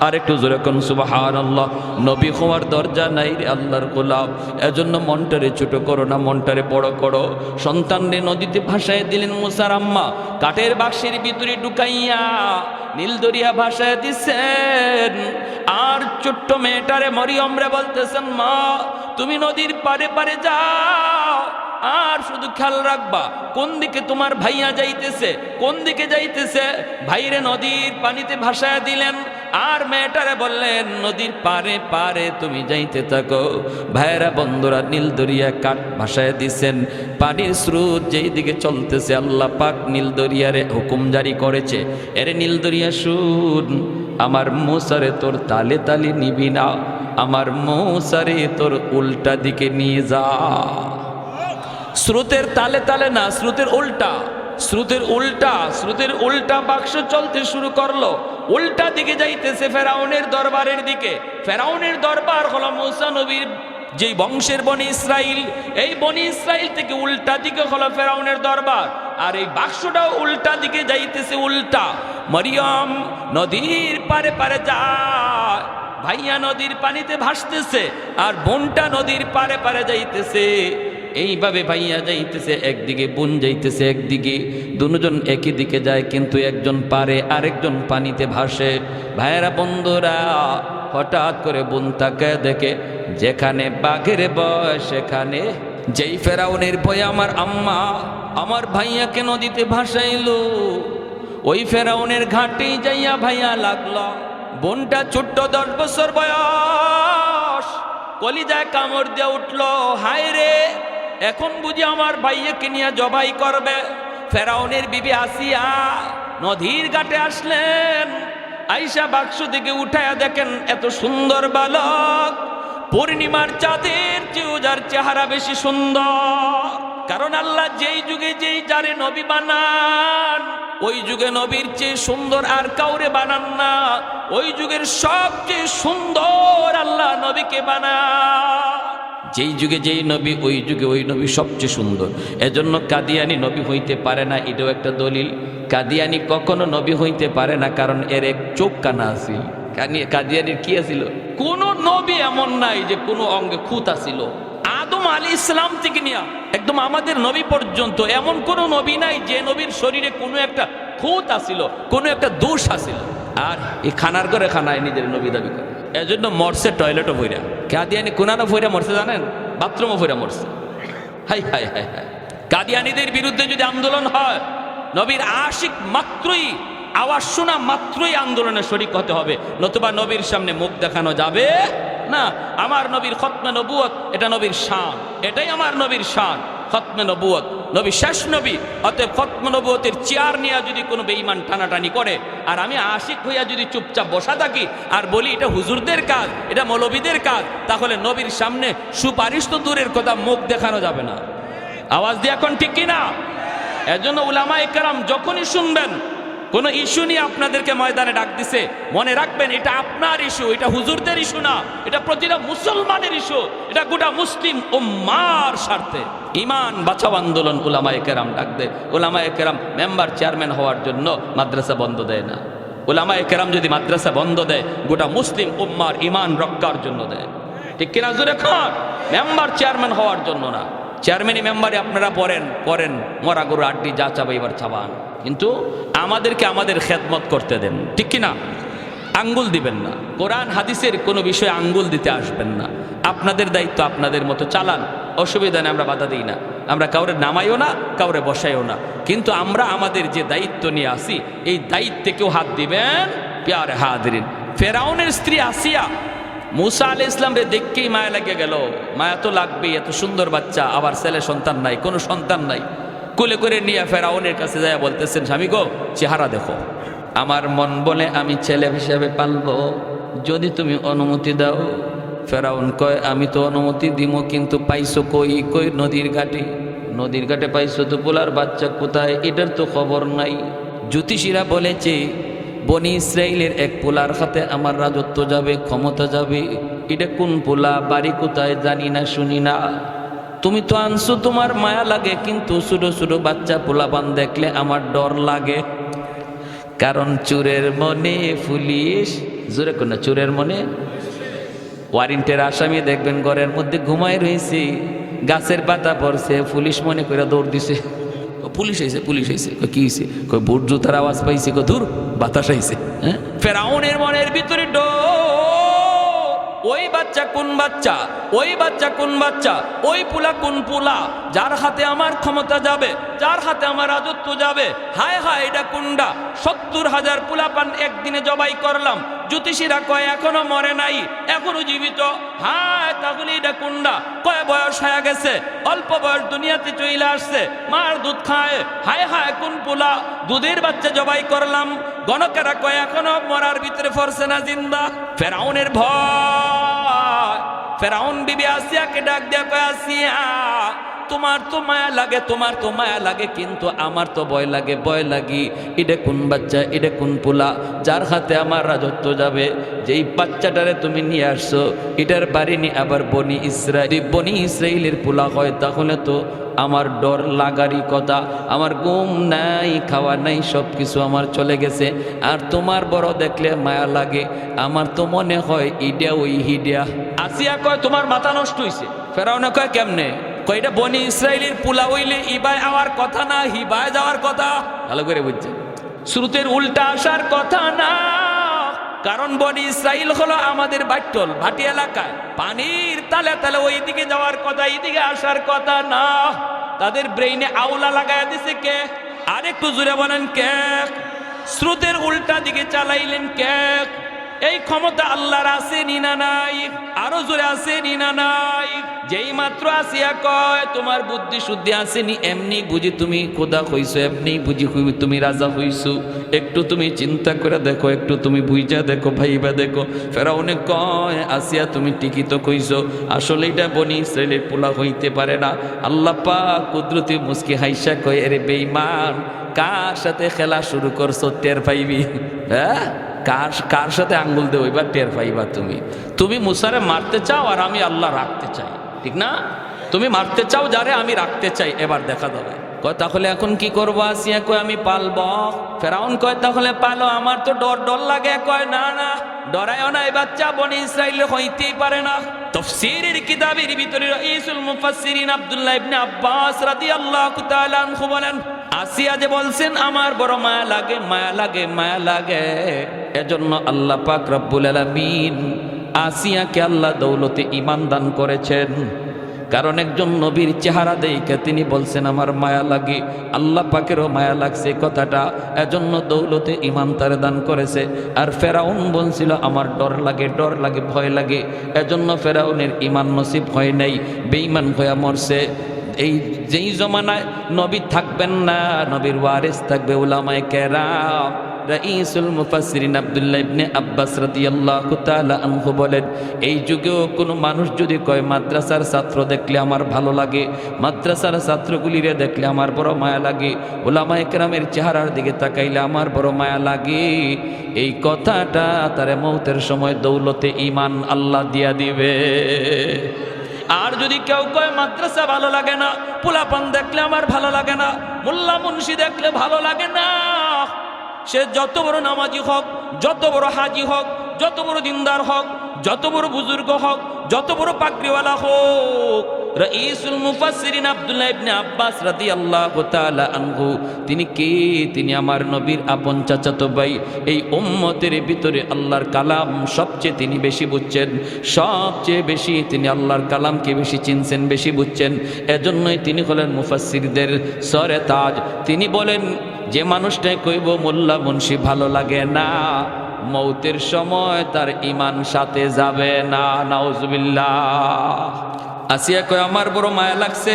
আর একটু জোরে কোন সুবহানাল্লাহ। নবী হওয়ার দরজা নাই রে আল্লাহর গোলাম, এজন্য মনটারে ছোট করো না, মনটারে বড় করো। সন্তানরে নদীতে ভাসায় দিলেন মূসার আম্মা, কাঠের বাক্সের ভিতরে ঢুকাইয়া নীল দরিয়া ভাসায় দিছেন। আর ছোট্ট মেয়েটারে মরিয়মরে বলতেছেন, মা তুমি নদীর পারে পারে যাও, আর শুধু খেয়াল রাখবা কোন দিকে তোমার ভাইয়া যাইতেছে, কোন দিকে যাইতেছে। ভাইরে নদীর পানিতে ভাসায় দিলেন, আর মেয়েটারে বললেন নদীর পারে পারে তুমি যাইতে থাকো। ভাইয়েরা বন্ধুরা, নীল দরিয়া কাঠ ভাসায় দিছেন। পানির স্রোত যেই দিকে চলতেছে, আল্লাহ পাক নীল দরিয়ারে হুকুম জারি করেছে, এরে নীল দরিয়া শুন, আমার মূসারে তোর তালে তালে নিবি না, আমার মূসারে তোর উল্টা দিকে নিয়ে যা। স্রোতের তালে তালে না, স্রোতের উল্টা, স্রোতের উল্টা, স্রোতের উল্টা বাক্স চলতে শুরু করলো। উল্টা দিকে যাইতেছে ফেরাউনের দরবারের দিকে। ফেরাউনের দরবার হলো মূসা নবীর যেই বংশের বনি ইসরাইল, এই বনি ইসরাইল থেকে উল্টা দিকে হলো ফেরাউনের দরবার। আর এই বাক্সটাও উল্টা দিকে যাইতেছে, উল্টা। মরিয়ম নদীর পারে পারে যায়, ভাইয়া নদীর পানিতে ভাসতেছে, আর বোনটা নদীর পারে পারে যাইতেছে। এইভাবে ভাইয়া যাইতেছে একদিকে, বোন যাইতেছে একদিকে, দুজন একই দিকে যায়, কিন্তু একজন পারে আরেকজন পানিতে ভাসে। ভাইয়েরা বন্ধুরা, হঠাৎ করে বোন তাকায় দেখে যেখানে বাঘের ভয় সেখানে, যেই ফেরাউনের ভয়ে আমার আম্মা আমার ভাইয়াকে নদীতে ভাসাইলো, ওই ফেরাউনের ঘাটেই যাইয়া ভাইয়া লাগলো। বোনটা ছোট্ট 10 বছর বয়স, কলিজায় কামড় দিয়ে উঠলো, হায় রে এখন বুঝি আমার ভাইয়াকে নিয়ে জবাই করবে। ফেরাউনের বিবি আসিয়া নদীর ঘাটে আসলেন, আইসা বাক্স থেকে উঠায়া দেখেন এত সুন্দর বালক, পূর্ণিমার চাঁদের চেয়েও যার চেহারা বেশি সুন্দর। কারণ আল্লাহ যেই যুগে যেই যারে নবী বানান, ওই যুগে নবীর চেয়ে সুন্দর আর কাউরে বানান না। ওই যুগের সবচেয়ে সুন্দর আল্লাহ নবীকে বানান। যেই যুগে যেই নবী, ওই যুগে ওই নবী সবচেয়ে সুন্দর। এজন্য কাদিয়ানি নবী হইতে পারে না, এটাও একটা দলিল। কাদিয়ানি কখনো নবী হইতে পারে না, কারণ এর এক চোখ কানা আছিল। কাদিয়ানির কি আছিল? কোন নবী এমন নাই যে কোনো অঙ্গে খুঁত আছিল। আদম আলাইহিস সালাম থেকে নিয়ে একদম আমাদের নবী পর্যন্ত এমন কোন নবী নাই যে নবীর শরীরে কোনো একটা খুঁত আছিল, কোনো একটা দোষ আছিল। আর এই খানার ঘরে খানায় নিজের নবী দাবি করে। এজন্য মরছে টয়লেটও ভইরা। কাদিয়ানি কোনানো ভইরা মরছে জানেন? বাথরুমও ভইরা মরছে। হাই হাই হাই হাই। কাদিয়ানিদের বিরুদ্ধে যদি আন্দোলন হয়, নবীর আশিক মাত্রই, আওয়াজ শোনা মাত্রই আন্দোলনে শরীক হতে হবে, নতুবা নবীর সামনে মুখ দেখানো যাবে না। আমার নবীর খতমে নবুয়ত, এটা নবীর শান, এটাই আমার নবীর শান, খতমে নবুয়ত। নবী শেষ নবী, অতএব খতমে নবুয়তের চেয়ার নিয়ে যদি কোনো বেঈমান টানাটানি করে, আর আমি আশিক হইয়া যদি চুপচাপ বসা থাকি আর বলি এটা হুজুরদের কাজ, এটা মৌলবীদের কাজ, তাহলে নবীর সামনে সুপারিশ তো দূরের কথা, মুখ দেখানো যাবে না। আওয়াজ দিয়ে এখন ঠিক কিনা? এজন্য উলামায়ে কেরাম যখনই শুনবেন কোন ইস্যু নিয়ে আপনাদেরকে ময়দানে ডাক দিছে, মনে রাখবেন এটা আপনার ইস্যু, এটা হুজুরদের ইস্যু না, এটা প্রতিটা মুসলমানের ইস্যু, এটা গোটা মুসলিম উম্মার স্বার্থে। ইমান বাঁচাও আন্দোলন উলামায়ে কেরাম ডাক দেয়। উলামায়ে কেরাম মেম্বার চেয়ারম্যান হওয়ার জন্য মাদ্রাসা বন্ধ দেয় না। উলামায়ে কেরাম যদি মাদ্রাসা বন্ধ দেয়, গোটা মুসলিম উম্মার ইমান রক্ষার জন্য দেয়। ঠিক কিনা জোরে খান? মেম্বার চেয়ারম্যান হওয়ার জন্য না। চেয়ারম্যানই মেম্বারে আপনারা পড়েন মরা গরু আড্ডি যা চাবে এবার চাবান, কিন্তু আমাদেরকে আমাদের খেদমত করতে দেন। ঠিক কিনা? আঙ্গুল দিবেন না, কোরআন হাদিসের কোনো বিষয়ে আঙ্গুল দিতে আসবেন না। আপনাদের দায়িত্ব আপনাদের মতো চালান, অসুবিধা নেই, আমরা বাধা দিই না, আমরা কাউরে নামাইও না, কাউরে বসাইও না। কিন্তু আমরা আমাদের যে দায়িত্ব নিয়ে আসি, এই দায়িত্বে কেউ হাত দিবেন। প্যারে হাদিরিন, ফেরাউনের স্ত্রী আসিয়া মুসা আলাইহিস সালাম রে দেখকেই মায়া লেগে গেল। মায়া তো লাগবেই, এত সুন্দর বাচ্চা, আবার ছেলে সন্তান নাই, কোনো সন্তান নাই। কোলে করে নিয়ে ফেরাউনের কাছে যায় বলতেছেন, স্বামী গো চেহারা দেখো, আমার মন বলে আমি ছেলে হিসেবে পালবো, যদি তুমি অনুমতি দাও। ফেরাউন কয় আমি তো অনুমতি দিব, কিন্তু পাইছো কই? কই নদীর ঘাটে। নদীর ঘাটে পাইছো তো, পোলার বাচ্চা কোথায় এটার তো খবর নাই। জ্যোতিষীরা বলেছে বনি ইসরাইলের এক পোলার হাতে আমার রাজত্ব যাবে, ক্ষমতা যাবে। এটা কোন পোলা, বাড়ি কোথায় জানি না, শুনি না। তুমি তো আনছো, তোমার মায়া লাগে, কিন্তু ছোট ছোট বাচ্চা পোলাপান দেখলে আমার ডর লাগে। কারণ চোরের মনে পুলিশ, জোরে কোন চোরের মনে, ওয়ারেন্টের আসামি দেখবেন ঘরের মধ্যে ঘুমায় রয়েছে, গাছের পাতা পড়ছে, পুলিশ মনে করে দৌড় দিছে, পুলিশ আইছে, পুলিশ আইছে। কি হয়েছে? কই বুট জুতার আওয়াজ পাইছি, কই দূর বাতাস আইছে। হ্যাঁ, ফেরাউনের মনের ভিতরে ওই বাচ্চা কোন বাচ্চা, ওই বাচ্চা কোন বাচ্চা, ওই পুলা কোন পুলা, যার হাতে আমার ক্ষমতা যাবে, যার হাতে আমার রাজত্ব যাবে। হায় হায়, এটা কুন্ডা 70,000 পুলাপান একদিনে জবাই করলাম। জ্যোতিষীরা কয় এখনো মরে নাই, এখনো জীবিত। হায়, তাহলে এটা কুন্ডা, কয় বয়স হয়ে গেছে, অল্প বয়স দুনিয়াতে চলে আসছে, মার দুধ খায়। হায় হায়, কোন পুলা, দুধের বাচ্চা জবাই করলাম। গণকেরা কয় এখনো মরার ভিতরে ফরছে না, জিন্দা। ফেরাউনের ভয়, ফেরাউন বিবি আসিয়াকে ডাক দিয়া কয়, আসিয়া তোমার তো মায়া লাগে, তোমার তো মায়া লাগে, কিন্তু আমার তো ভয় লাগে, ভয় লাগি। এটা কোন বাচ্চা, এটা কোন পোলা, যার হাতে আমার রাজত্ব যাবে। যেই বাচ্চাটারে তুমি নিয়ে আসছো, এটার বাড়ি নি আবার বনি ইসরাইল, বনি ইসরাইলের পোলা হয়, তাহলে তো আমার ডর লাগারই কথা। আমার ঘুম নাই, খাওয়া নাই, সব কিছু আমার চলে গেছে। আর তোমার বড় দেখলে মায়া লাগে, আমার তো মনে হয় ইডিয়া ওই হিডিয়া। আসিয়া কয় তোমার মাথা নষ্ট হইছে। ফেরাউনে কয় কেমনে? কয় এটা বনি ইসরাইলের পোলা হইলে ইবায় আওয়ার কথা না, হিবায় যাওয়ার কথা। ভালো করে বুঝছে, শ্রুতের উল্টা আসার কথা না। কারণ বনি ইসরাইল হলো আমাদের বাট্টল ভাটি এলাকায়, পানির তালে তালে ওই দিকে যাওয়ার কথা, এইদিকে আসার কথা না। তাদের ব্রেইনে আউলা লাগায় দিছে কে? আরেকটু জোরে বলেন কে? শ্রুতের উল্টা দিকে চালাইলেন কে? এই ক্ষমতা আল্লাহর আছে না নাই? আরো জোরে আছে না নাই? যেই মাত্র আসিয়া কয় তোমার বুদ্ধি শুদ্ধি আসেনি, এমনি বুঝি তুমি খোদা হইছো, এমনি বুঝি তুমি রাজা হইছো। একটু তুমি চিন্তা করে দেখো, একটু তুমি বুঝা দেখো, ভাইবা দেখো। ফেরাউনে কয় আসিয়া তুমি ঠিকই তো কইছো, আসলে এটা বনি ইসরাইলের পোলা হইতে পারে না। আল্লাহ পাক কুদরতি মুস্কি হাইসা কয় এরে বেঈমান, কার সাথে খেলা শুরু করছো টের পাইবি। হ্যাঁ, কার সাথে আঙ্গুল দেবো এবার টের পাইবা। তুমি মুসারে মারতে চাও আর আমি আল্লাহ রাখতে চাই, ঠিক না? তুমি মারতে চাও যারে, আমি রাখতে চাই, এবার দেখা যাবে। কয় তাহলে এখন কি করবো? আসিয়া কয় আমি পালব। ফেরাউন কয় তাহলে পালো, আমার তো ডর লাগে। কয় না না, ডরায়ও না, এই বাচ্চা বনি ইসরাইল হইতেই পারে না। তাফসীরের কিতাবের ভিতরে রাইসুল মুফাসসিরিন আব্দুল্লাহ ইবনে আব্বাস রাদিয়াল্লাহু তাআলা আনহু বলেন, আসিয়া যে বলছেন আমার বড় মায়া লাগে, মায়া লাগে, মায়া লাগে, এজন্য আল্লাহ পাক রব্বুল আলামিন আসিয়াকে আল্লাহ দৌলতে ঈমান দান করেছেন। কারণ একজন নবীর চেহারা দেখে তিনি বলছেন আমার মায়া লাগে, আল্লাহ পাকেরও মায়া লাগছে কথাটা, এজন্য দৌলতে ঈমান তারে দান করেছে। আর ফেরাউন বলছিল আমার ডর লাগে, ভয় লাগে, এজন্য ফেরাউনের ঈমান নসিব হয় নাই, বেঈমান হয়ে মরছে। এই যেই জমানায় নবী থাকবেন না, নবীর ওয়ারিস থাকবে উলামায়ে কেরাম। রাইসুল মুফাসসিরিন আব্দুল্লাহ ইবনে আব্বাস রাদিয়াল্লাহু তাআলা আনহু বলেন, এই যুগেও কোনো মানুষ যদি কয় মাদ্রাসার ছাত্র দেখলে আমার ভালো লাগে, মাদ্রাসার ছাত্রগুলিরে দেখলে আমার বড় মায়া লাগে, উলামায়ে কেরামের চেহারার দিকে তাকাইলে আমার বড় মায়া লাগে, এই কথাটা তারে মৌতের সময় দৌলতে ঈমান আল্লাহ দিয়া দিবে। আর যদি কেউ কয় মাদ্রাসা ভালো লাগে না, পোলাপান দেখলে আমার ভালো লাগে না, মোল্লা মুন্সি দেখলে ভালো লাগে না, সে যত বড় নামাজি হোক, যত বড় হাজি হোক, যত বড় দিনদার হোক, যত বড় বুজুর্গ হোক, যত বড় পাগড়িওয়ালা হোক, রাইসুল মুফাসসিরিন আব্দুল্লাহ ইবনে আব্বাস রাদিয়াল্লাহু তাআলা আনহু তিনি কে? তিনি আমার নবীর আপন চাচাতো ভাই। এই উম্মতের ভিতরে আল্লাহর কালাম সবচেয়ে তিনি বেশি বুঝছেন, সবচেয়ে বেশি তিনি আল্লাহর কালামকে বেশি চিনছেন, বেশি বুঝছেন। এজন্যই তিনি হলেন মুফাসসিরদের সরে তাজ। তিনি বলেন যে মানুষটাই কইব মোল্লা মুন্সি ভালো লাগে না, মৌতের সময় তার ঈমান সাথে যাবে না। নাউজুবিল্লাহ। আসিয়া কয় আমার বড় মায়া লাগছে,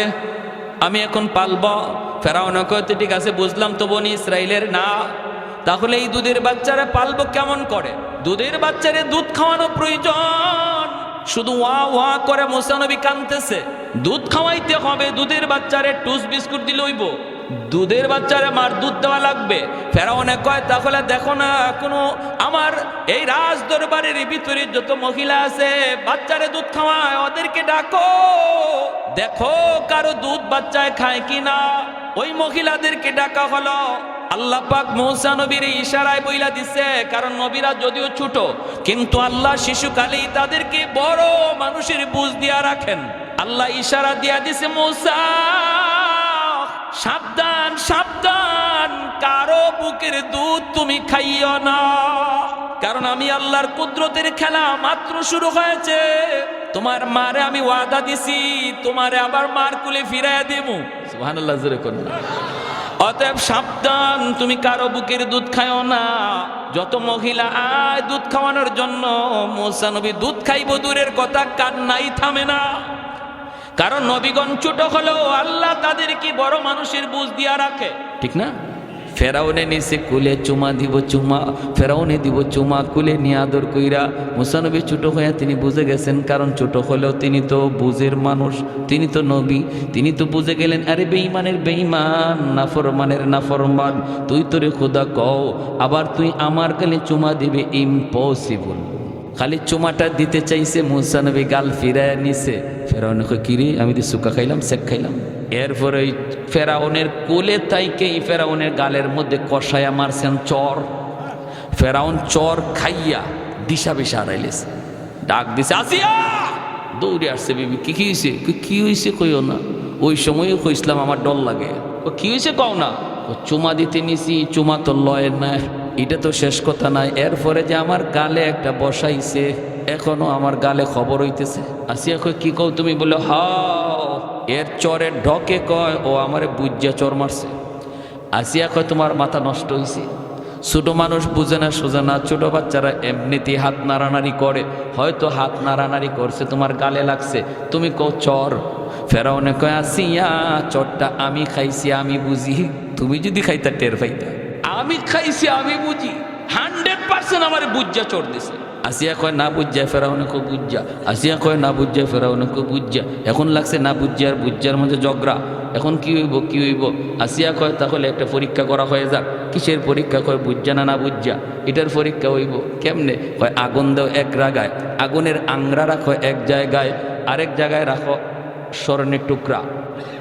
আমি এখন পালব। ফেরাউন কয় ঠিক আছে, বুঝলাম তো বনি ইসরাইলের না, তাহলে এই দুধের বাচ্চারা পালবো কেমন করে? দুধের বাচ্চারে দুধ খাওয়ানো প্রয়োজন। শুধু ওয়া ওয়া করে মুসা নবী কাঁদতেছে, দুধ খাওয়াইতে হবে। দুধের বাচ্চারে টুস বিস্কুট দিলে হইব? দুধের বাচ্চারে মার দুধ দেওয়া লাগবে। ফেরাউনে কয় তাহলে দেখো না, কোনো আমার এই রাজ দরবারের ভিতরে যত মহিলা আছে বাচ্চারে দুধ খাওয়ায়, ওদেরকে ডাকো, দেখো কারো দুধ বাচ্চায় খায় কিনা। ওই মহিলাদেরকে ডাকা হলো। আল্লাহ পাক মূসা নবীর ইশারায় বইলা দিছে, কারণ নবীরা যদিও ছোট, কিন্তু আল্লাহ শিশুকালেই তাদেরকে বড় মানুষের বুঝ দিয়া রাখেন। আল্লাহ ইশারা দিয়া দিছে, মূসা সাবধান সাবধান, কারো বুকের দুধ তুমি খাইও না, কারণ আমি আল্লাহর কুদরতের খেলা মাত্র শুরু হয়েছে। তোমার মারে আমি ওয়াদা দিছি, তোমারে আবার মার কুলে ফিরাইয়া দেব। সুবহানাল্লাহ, জোরে করুন। অতএব সাবধান, তুমি কারো বুকের দুধ খাইও না। যত মহিলা আয় দুধ খাওয়ানোর জন্য, মূসা নবী দুধ খাইব দূরের কথা, কান্নাই থামে না। কারণ নবীগণ ছোট হলেও আল্লাহ তাদেরকে বড় মানুষের বুঝ দিয়া রাখে, ঠিক না? ফেরাউনে নিচে কুলে চুমা দিব, চুমা ফেরাউনে দিব চুমা, কুলে নিয়ে আদর কইরা। মূসা নবী ছোট হয়ে তিনি বুঝে গেছেন, কারণ ছোট হলেও তিনি তো বুঝের মানুষ, তিনি তো নবী, তিনি তো বুঝে গেলেন আরে বেঈমানের বেঈমান, নাফরমানের নাফরমান, তুই তোরে খোদা কও, আবার তুই আমার কালে চুমা দিবে, ইম্পসিবল। খালি চুমাটা দিতে চাইছে, মূসা নবী গাল ফিরায় নিছে। ফেরাউন কই কিরে, আমি তো সুকা খাইলাম, শেক খাইলাম। এরপরে ওই ফেরাউনের কোলে তাইকেই ফেরাউনের গালের মধ্যে কষায়া মারছেন চর। ফেরাউন চর খাইয়া দিশা বিশা হারাইলেছে, ডাক দিছে আসিয়া, দৌড়ে আসছে। বিবি কি হয়েছে? কি হয়েছে কইও না। ওই সময়ও কইসলাম আমার ডর লাগে। ও কি হয়েছে কও না। ও চুমা দিতে নিছি, চুমা তো লয় না, এটা তো শেষ কথা নাই। এরপরে যে আমার গালে একটা বসাইছে, এখনো আমার গালে খবর হইতেছে। আসিয়া কই কি কও তুমি? বলে হাও, এর চরের ঢকে কয় ও আমারে বুজ্জা চর মারছে। আসিয়া কয় তোমার মাথা নষ্ট হয়েছে, ছোট মানুষ বুঝে না সোজা না, ছোট বাচ্চারা এমনিতেই হাত নাড়ানাড়ি করে, হয়তো হাত নাড়ানাড়ি করছে তোমার গালে লাগছে, তুমি কও চর। ফেরাউনে কয় আসিয়া চরটা আমি খাইছি আমি বুঝি, তুমি যদি খাইতা টের পাইতা। আমি খাইছি আমি বুঝি, 100% আমার বুঝা চর দিছে। আসিয়া কয় না বুঝা, ফেরাউনে কো বুঝা। আসিয়া কয় না বুঝা, ফেরাউনে কো বুঝা। এখন লাগছে না বুঝা আর বুঝার মধ্যে ঝগড়া। এখন কি হইব কি হইব? আসিয়া কয় তাহলে একটা পরীক্ষা করা হয়ে যাক। কিসের পরীক্ষা? কয় বুঝা না বুঝা, এটার পরীক্ষা হইব। কেমনে? কয় আগুন দাও এক জায়গায়, আগুনের আংরা রাখো এক জায়গায়, আরেক জায়গায় রাখো স্বর্ণের টুকরা।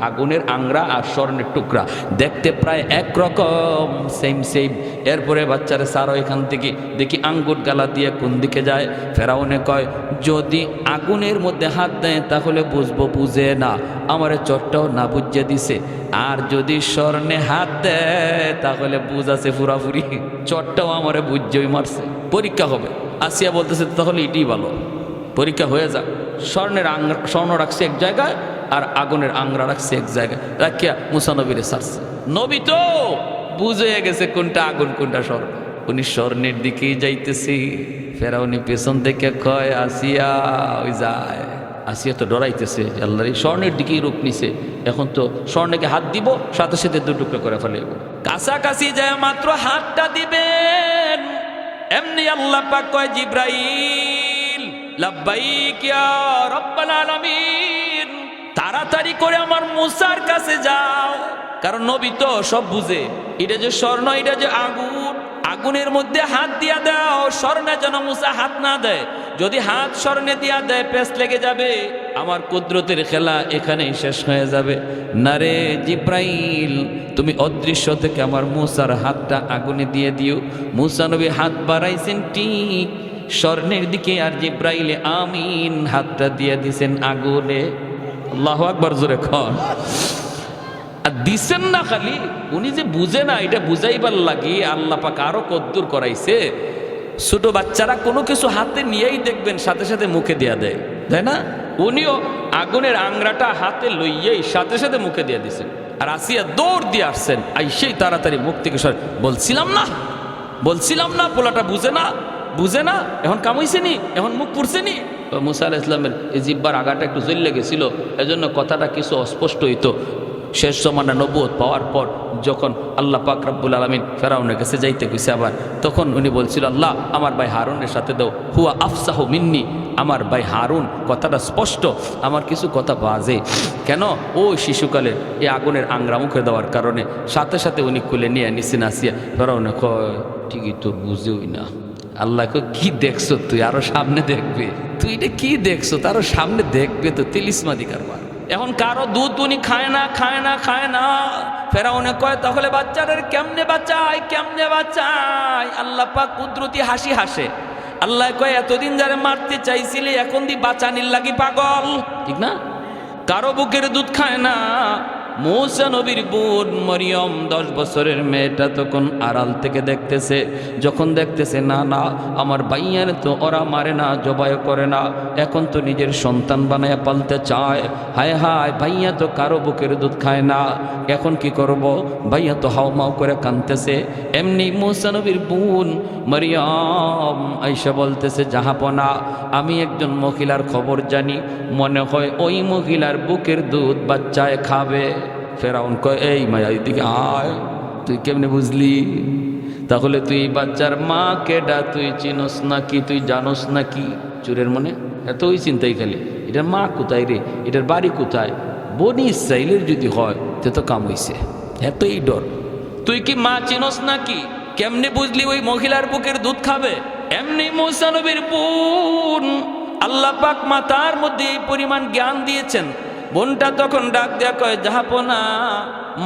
আগুনের আংরা আর স্বর্ণের টুকরা দেখতে প্রায় একরকম, সেম সেম। এরপরে বাচ্চারা সারো এখান থেকে, দেখি আঙ্গুর গালা দিয়ে কোন দিকে যায়। ফেরাউনে কয় যদি আগুনের মধ্যে হাত দেয় তাহলে বুঝবো, বুঝে না, আমারে চটটাও না বুঝিয়ে দিছে। আর যদি স্বর্ণে হাত দেয় তাহলে বুঝ আছে পুরাপুরি, চটটাও আমারে বুঝিয়েই মারছে। পরীক্ষা হবে। আসিয়া বলতেছে তাহলে এটাই ভালো, পরীক্ষা হয়ে যাক। স্বর্ণ রাখছে এক জায়গায় আর আগুনের আংরা রাখছে এক জায়গায়, রাখিয়া মুসা নবীরে ছাড়ছে। নবী তো বুঝে গেছে কোনটা আগুন কোনটা স্বর্ণ, উনি স্বর্ণের দিকেই যাইতেছি। ফেরাউনি পেছন থেকে কয় আসিয়া ওই যায়। আসিয়া তো ডরাইতেছে, আল্লাহর স্বর্ণের দিকেই রূপ নিছে, এখন তো স্বর্ণকে হাত দিব সাথে সাথে দু টুকরো করে ফেলেব। কাছাকাছি যায় মাত্র হাতটা দিবেন, এমনি আল্লাহ পাক কয় জিব্রাইল লাব্বাইক ইয়া রাব্বাল আলামিন, তাড়াতাড়ি করে আমার মুসার কাছে যাও। কারণ নবী তো সব বুঝে, এটা যে স্বর্ণ এটা যে আগুন, আগুনের মধ্যে হাত দিয়া দাও, স্বর্ণে যেন মুসা হাত না দেয়। যদি হাত স্বর্ণে দিয়া দেয় পেঁচ লেগে যাবে, আমার কুদরতের খেলা এখানেই শেষ হয়ে যাবে। না রে জিব্রাইল, তুমি অদৃশ্য থেকে আমার মুসার হাতটা আগুনে দিয়ে দিও। মুসা নবী হাত বাড়াইছেন ঠিক স্বর্ণের দিকে, আর জিব্রাইলে আমিন হাতটা দিয়ে দিছেন আগুনে। আল্লাহু আকবার, জোরে খন। আর দিছেন না খালি, উনি যে বুঝে না এটা বুঝাইবার লাগি আল্লাহ পাক আরো কদ্দুর করাইছে। ছোট বাচ্চারা কোনো কিছু হাতে নিয়েই দেখবেন সাথে সাথে মুখে দেয়া দেয়, তাই না? উনিও আগুনের আংরাটা হাতে লইয়েই সাথে সাথে মুখে দিয়ে দিছেন। আর আসিয়া দৌড় দিয়ে আসছেন, আইসেই তাড়াতাড়ি মুখ থেকে সর। বলছিলাম না পোলাটা বুঝে না, বুঝে না, এখন কামাইছে নি, এখন মুখ পুড়ছে নি। মুসা আলাইহিস সালামের এই জিব্বার আগাটা একটু জ্বলে গেছিল, এজন্য কথাটা কিছু অস্পষ্ট হইতো। শেষ জমানা নবুয়ত পাওয়ার পর যখন আল্লাহ পাক রব্বুল আলামিন ফেরাউনের কাছে যাইতে গেছে আবার, তখন উনি বলছিল আল্লাহ আমার ভাই হারুনের সাথে দাও, হুয়া আফসাহু মিন্নি, আমার ভাই হারুন কথাটা স্পষ্ট, আমার কিছু কথা বাজে। কেন? ওই শিশুকালে এই আগুনের আংরা মুখে দেওয়ার কারণে সাথে সাথে উনি খুলে নিয়ে নিচে নাসিয়া। ফেরাউনে কয় ঠিকই তো বুঝেই না। আল্লাহকে কি দেখছো তুই, আরো সামনে দেখবে, তুই এটা কি দেখছো তারও সামনে দেখবে তো, তিলিসমাদি কারবার। এখন কারো দুধ উনি খায় না। ফেরাউনে কয় তাহলে বাচ্চাদের কেমনে বাঁচাই? আল্লাহ পাক কুদরতি হাসি হাসে। আল্লাহ কয় এতদিন যারা মারতে চাইছিলে এখন দি বাঁচানির লাগি পাগল, ঠিক না? কারো বুকের দুধ খায় না। মূসা নবীর বোন মরিয়ম 10 বছরের মেয়েটা তখন আড়াল থেকে দেখতেছে, যখন দেখতেছে না আমার ভাইয়ার তো ওরা মারে না, জবাই করে না, এখন তো নিজের সন্তান বানায় পালতে চায়। হায় হায়, ভাইয়া তো কারো বুকের দুধ খায় না, এখন কি করব? ভাইয়া তো হাওমাও করে কাঁদতেছে। এমনি মূসা নবীর বোন মরিয়ম আইসা বলতেছে জাহাপনা, আমি একজন মহিলার খবর জানি, মনে হয় ওই মহিলার বুকের দুধ বাচ্চায় খাবে। ফেরাউন কয় এই মায়া এদিকে আয়, তুই কেমনে বুঝলি? তাহলে তুই বাচ্চার মা কেডা তুই চিনস নাকি, তুই জানোস নাকি? চোরের মনে এত ওই চিন্তাই খালি, এটার মা কোথায় রে, এটার বাড়ি কোথায়? বনি ইসরাইলের যদি হয় তে তো কাম হইছে, এতই ডর। তুই কি মা চিনস নাকি? কেমনে বুঝলি ওই মহিলার বুকের দুধ খাবে? এমনি মূসা নবীর বোন আল্লাহ পাক মাতার মধ্যে এই পরিমাণ জ্ঞান দিয়েছেন। বোনটা তখন ডাক দেয়া কয় জাহাপনা,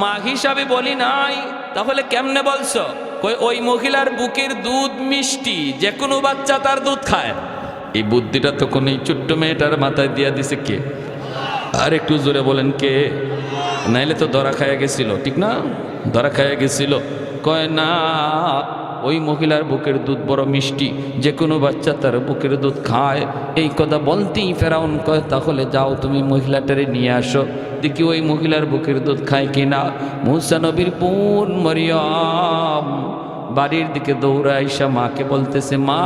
মা হিসাবে বলি নাই, তাহলে কেমনে বলছো? কই ওই মহিলার বুকের দুধ মিষ্টি, যে কোনো বাচ্চা তার দুধ খায়। এই বুদ্ধিটা তখন এই ছোট্ট মেয়েটার মাথায় দিয়া দিছে কে? আর একটু জোরে বলেন কে? নাইলে তো ধরা খাইয়া গেছিল, ঠিক না? ধরা খাইয়া গেছিল। কয় না, ওই মহিলার বুকের দুধ বড় মিষ্টি, যে কোনো বাচ্চা তার বুকের দুধ খায়। এই কথা বলতেই ফেরাউন কয় তাহলে যাও তুমি মহিলাটারে নিয়ে আসো, দেখি ওই মহিলার বুকের দুধ খায় কিনা। মূসা নবীর বোন মরিয়ম বাড়ির দিকে দৌড়ে আইসা মাকে বলতেছে, মা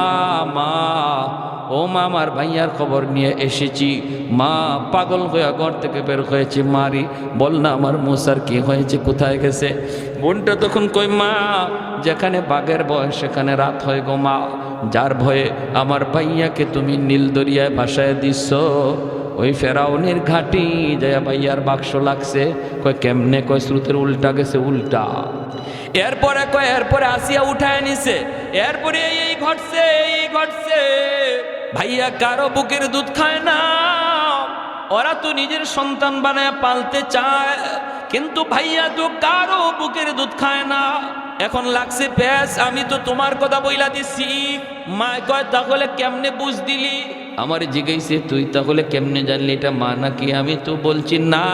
মা ও মা, আমার ভাইয়ার খবর নিয়ে এসেছি। মা পাগল হয়ে ঘর থেকে বের হয়েছে, মারি বল না আমার মুসার কি হয়েছে, কোথায় গেছে? বোনটা তখন কই, মা যেখানে বাঘের ভয় সেখানে রাত হয় গো মা, যার ভয়ে আমার ভাইয়াকে তুমি নীল দরিয়ায় ভাসায় দিচ্ছ, ওই ফেরাউনের ঘাটি যায় ভাইয়ার বাক্স লাগছে। কয় কেমনে? কয় স্রোতের উল্টা গেছে, উল্টা। এরপরে আসিয়া উঠায় নিছে, এরপরে এই ঘটছে, এই ঘটছে। ভাইয়া কারো বুকের দুধ খায় না, ওরা তো নিজের সন্তান বানায় পালতে চায়, কিন্তু ভাইয়া তো কারো বুকের দুধ খায় না। এখন লাগছে প্যাস, আমি তো তোমার কথা বইলা দিছি। মা কয় তাহলে কেমনে বুঝ দিলি? আমার জিজ্ঞাসে, তুই তাহলে কেমনে জানলি এটা মা নাকি? আমি তো বলছি না,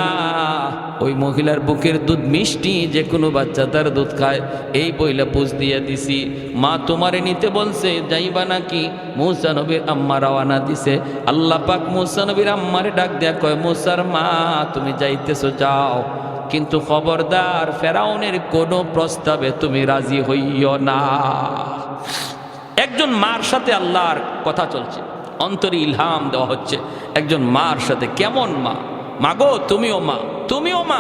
ওই মহিলার বুকের দুধ মিষ্টি, যে কোনো বাচ্চা তার দুধ খায়, এই বইলা বুঝ দিয়ে দিছি। মা তোমারে নিতে বলছে, যাইবা নাকি? মুসা নবীর আম্মা রওয়ানা দিছে। আল্লাহ পাক মুসা নবীর আম্মারে ডাক দেয়া কয়, মুসার মা তুমি যাইতেছো যাও, কিন্তু খবরদার ফেরাউনের কোনো প্রস্তাবে তুমি রাজি হইও না। একজন মার সাথে আল্লাহর কথা চলছে, অন্তরে ইলহাম দেওয়া হচ্ছে একজন মার সাথে। কেমন মা? মাগো তুমিও মা, তুমিও মা।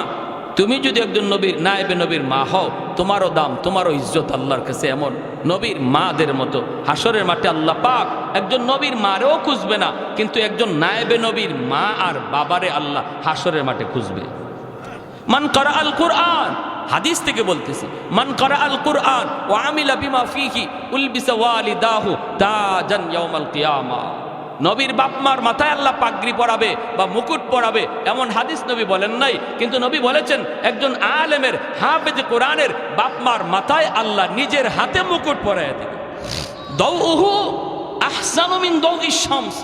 তুমি যদি একজন নবীর নায়েবে নবীর মা হও, তোমারও দাম, তোমারও ইজ্জত আল্লাহর কাছে এমন নবীর মাদের মতো। হাসরের মাঠে আল্লাহ পাক একজন নবীর মারেও খুঁজবে না, কিন্তু একজন নায়েবে নবীর মা আর বাবারে আল্লাহ হাসরের মাঠে খুঁজবে। মান করা আল কুরআন, হাদিস থেকে বলতেছি, মান করা আল কুরআন ওয়া আমিলা বিমা ফিহি উলবিসা ওয়ালিদাহু তাজান ইয়াউমাল কিয়ামা। নবীর বাপমার মাথায় আল্লাহ পাগড়ি পরাবে বা মুকুট পরাবে, এমন হাদিস নবী বলেন নাই, কিন্তু নবী বলেছেন একজন আলেমের, হাফেজ কোরআনের বাপমার মাথায় আল্লাহ নিজের হাতে মুকুট পরায় দেবে। দাউহু আহসানু মিন দাউইশ শামস,